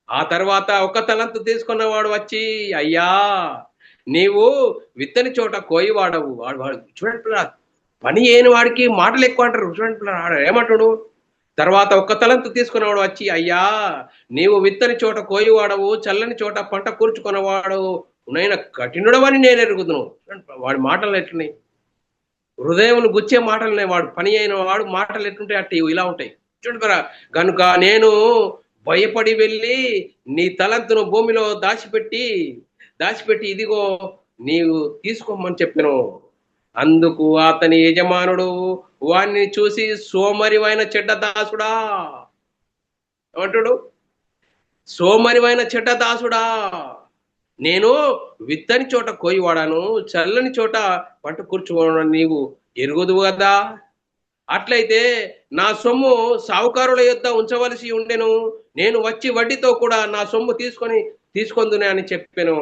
Speaker 1: ఆ తర్వాత 1 తలంతు తీసుకున్నవాడు వచ్చి, అయ్యా నీవు విత్తని చోట కోయివాడవు. వాడు చూడండి, పని అయిన వాడికి మాటలు ఎక్కువ అంటారు. చూడండి ఏమంటాడు? తర్వాత 1 తలంతు తీసుకున్నవాడు వచ్చి, అయ్యా నీవు విత్తని చోట కోయివాడవు, చల్లని చోట పంట కూర్చుకున్నవాడవు, నైనా కఠినుడవని నేను ఎరుగుదును. వాడి మాటలు ఎట్లున్నాయి? హృదయం గుచ్చే మాటలున్నాయి. వాడు పని అయిన వాడు మాటలు ఎట్లుంటాయి అంటే ఇలా ఉంటాయి. చూడండి కనుక నేను భయపడి వెళ్ళి నీ తలంతును భూమిలో దాచిపెట్టి ఇదిగో నీవు తీసుకోమని చెప్పాను. అందుకు అతని యజమానుడు వాణ్ణి చూసి, సోమరివైన చెడ్డ దాసుడా ఏమంటాడు? సోమరివైన చెడ్డ దాసుడా, నేను విత్తని చోట కోయివాడాను, చల్లని చోట పంట కూర్చుకోవడం నీవు ఎరుగుదు కదా. అట్లయితే నా సొమ్ము సావుకారుల యొద్ద ఉంచవలసి ఉండెను, నేను వచ్చి వడ్డీతో కూడా నా సొమ్ము తీసుకొందునే అని చెప్పాను.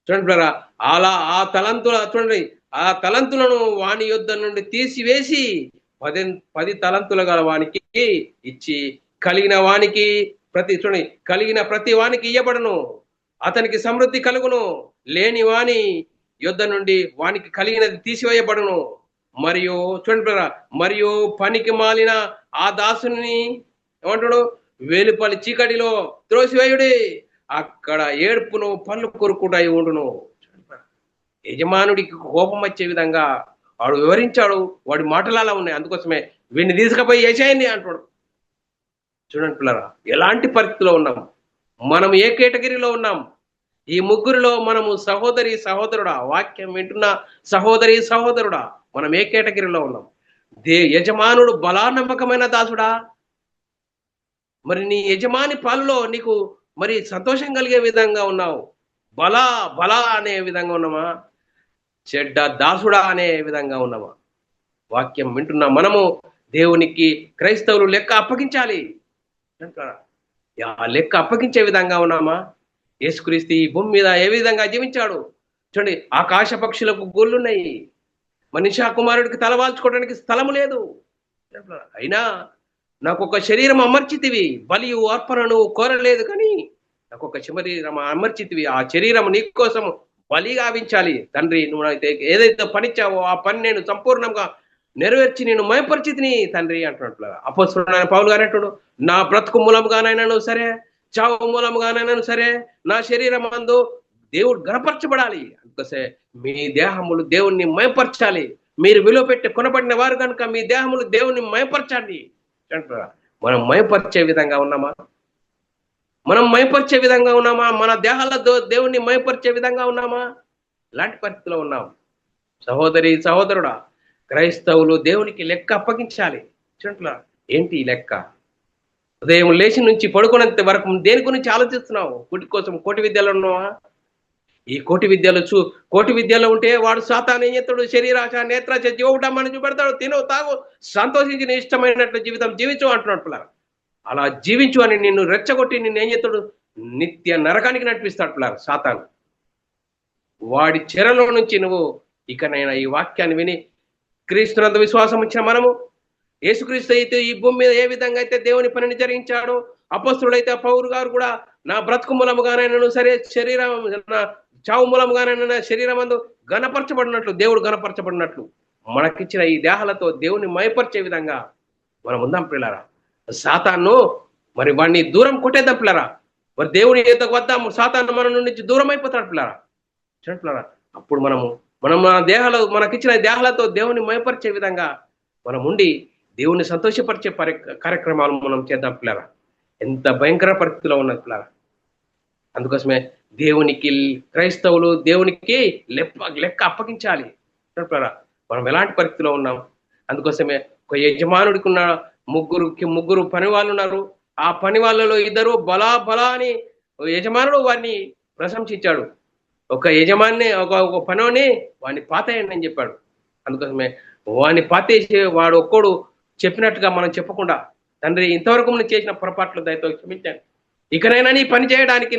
Speaker 1: చూడండి బ్రదరా, అలా ఆ తలంతులను వాని యొద్ద నుండి తీసివేసి 10 తలంతులు గల వానికి ఇచ్చి, కలిగిన ప్రతి వానికి ఇయ్యబడను, అతనికి సమృద్ధి కలుగును, లేని వాని యొద్ద నుండి వానికి కలిగినది తీసివేయబడును. మరియు చూడండి బ్రదరా, మరియు పనికి మాలిన ఆ దాసుని ఏమంటాడు? వెలుపలి చీకటిలో త్రోసివేయుడి, అక్కడ ఏడుపును పళ్ళు కొరుకుటాయి ఉండును. యజమానుడికి కోపం వచ్చే విధంగా వాడు వివరించాడు. వాడి మాటలు అలా ఉన్నాయి. అందుకోసమే వీడిని తీసుకుపోయి వేసేయండి అంటాడు. చూడండి పిల్లరా, ఎలాంటి పరిస్థితిలో ఉన్నాం మనం, ఏ కేటగిరీలో ఉన్నాం? ఈ ముగ్గురిలో మనము సహోదరుడా, వాక్యం వింటున్న సహోదరుడా, మనం ఏ కేటగిరీలో ఉన్నాం? యజమానుడు బలా నమ్మకమైన దాసుడా, మరి నీ యజమాని పాలలో నీకు మరి సంతోషం కలిగే విధంగా ఉన్నావు? బలా అనే విధంగా ఉన్నామా? చెడ్డ దాసుడా అనే విధంగా ఉన్నామా? వాక్యం వింటున్నా మనము దేవునికి క్రైస్తవులు లెక్క అప్పగించాలి. ఆ లెక్క అప్పగించే విధంగా ఉన్నామా? యేసుక్రీస్తు ఈ భూమి మీద ఏ విధంగా జీవించాడు చూడండి. ఆకాశ పక్షులకు గొల్లున్నాయి, మనిషి కుమారుడికి తలవాల్చుకోవడానికి స్థలము లేదు. అయినా నాకు ఒక శరీరం అమర్చితివి, బలియు అర్పణను కోరలేదు, కానీ నాకు ఒక శరీరం అమర్చితివి, ఆ శరీరం నీ కోసం బలి గావించాలి. తండ్రి, నువ్వు ఏదైతే పనిచ్చావో ఆ పని నేను సంపూర్ణంగా నెరవేర్చి నేను మయపరిచితిని తండ్రి అంటున్నట్లు అపోస్తలుడైన పౌలు గారు అంటుడు, నా బ్రతుకు మూలంగానైనాను సరే, చావు మూలంగానైనాను సరే, నా శరీరం అందు దేవుడు గణపరచబడాలి. అందుకోసే మీ దేహములు దేవుణ్ణి మయపరచాలి. మీరు విలువ పెట్టి కొనబడిన వారు కనుక మీ దేహములు దేవుణ్ణి మయపరచండి అంటారా. మనం మయపరిచే విధంగా ఉన్నామా? మనం మయపరిచే విధంగా ఉన్నామా? మన దేహాలతో దేవుణ్ణి మయపరిచే విధంగా ఉన్నామా? ఇలాంటి పరిస్థితిలో ఉన్నాం. సహోదరి సహోదరుడా, క్రైస్తవులు దేవునికి లెక్క అప్పగించాలి. చూడండి, ఏంటి లెక్క? ఉదయం లేచి నుంచి పడుకునేంత వరకు దేని గురించి ఆలోచిస్తున్నావు? కోటి కోసం కోటి విద్యలో ఉన్నావా? ఈ కోటి విద్యలో ఉంటే వాడు సాతాను ఏం చేస్తాడు? శరీరాశ నేత్రాశ జీవటమ్మని చూపెడతాడు. తిను తాగు సంతోషించి నీ ఇష్టమైనట్లు జీవితం జీవించు అంటున్నాడు పిల్లలు. అలా జీవించు అని నిన్ను రెచ్చగొట్టి నిన్ను ఏం చేస్తాడు? నిత్య నరకానికి నడిపిస్తాడు పిల్లలు సాతాను. వాడి చెరలో నుంచి నువ్వు ఇకనైనా ఈ వాక్యాన్ని విని క్రీస్తునందు విశ్వాసం ఇచ్చిన మనము, యేసుక్రీస్తు అయితే ఈ భూమి మీద ఏ విధంగా అయితే దేవుని పనిని జరిగించాడో, అపొస్తలుడైతే పౌలు గారు కూడా నా బ్రతుకు మూలముగానైనా సరే, శరీరం నా చావు మూలముగానైనా శరీరం అందు గణపరచబడినట్లు, దేవుడు గణపరచబడినట్లు మనకిచ్చిన ఈ దేహాలతో దేవుని మయపరిచే విధంగా మనం ఉందాం పిల్లరా. సాతాను మరి వాడిని దూరం కొట్టేద్దాం పిల్లరా. మరి దేవుని ఎద్దకు వద్దాం, సాతాను మన నుంచి దూరం అయిపోతాడు పిల్లరా. చూడండి పిల్లరా, అప్పుడు మనం మన దేహాలు మనకిచ్చిన దేహాలతో దేవుని మయపరిచే విధంగా మనం ఉండి దేవుని సంతోషపరిచే కార్యక్రమాలు మనం చేద్దాం పిల్లరా. ఎంత భయంకర పరిస్థితిలో ఉన్నది పిల్లరా. అందుకోసమే క్రైస్తవులు దేవునికి లెక్క అప్పగించాలి పిల్లరా. మనం ఎలాంటి పరిస్థితిలో ఉన్నాం? అందుకోసమే ఒక యజమానుడికి ఉన్న ముగ్గురు పని వాళ్ళు ఉన్నారు. ఆ పని వాళ్ళలో ఇద్దరు బలా అని యజమానుడు వారిని ప్రశంసించాడు. ఒక యజమాని ఒక పనిని వాడిని పాతేయండి అని చెప్పాడు. అందుకోసమే వాడిని పాతేసి వాడు ఒక్కడు చెప్పినట్టుగా మనం చెప్పకుండా, తండ్రి ఇంతవరకు నేను చేసిన పొరపాట్లు దయతో క్షమించాను, ఇకనైనా నీ పని చేయడానికి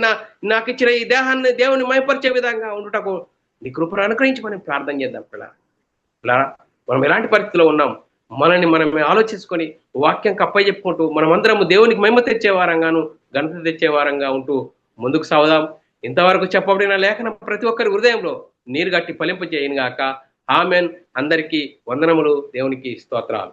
Speaker 1: నాకు ఇచ్చిన ఈ దేహాన్ని దేవుని మయపరిచే విధంగా ఉండుటకు నీ కృపను అనుగ్రహించి మనం ప్రార్థన చేద్దాం పిల్లరా. మనం ఎలాంటి పరిస్థితిలో ఉన్నాం? మనల్ని మనమే ఆలోచించుకొని వాక్యం కప్పై చెప్పుకుంటూ మనమందరము దేవునికి మహిమ తెచ్చే వారంగాను ఘనత తెచ్చే వారంగా ఉంటూ ముందుకు సాగుదాం. ఇంతవరకు చెప్పబడిన లేఖనం ప్రతి ఒక్కరి హృదయంలో నీరు గట్టి ఫలింపజేయను గాక. ఆమెన్. అందరికీ వందనములు. దేవునికి స్తోత్రాలు.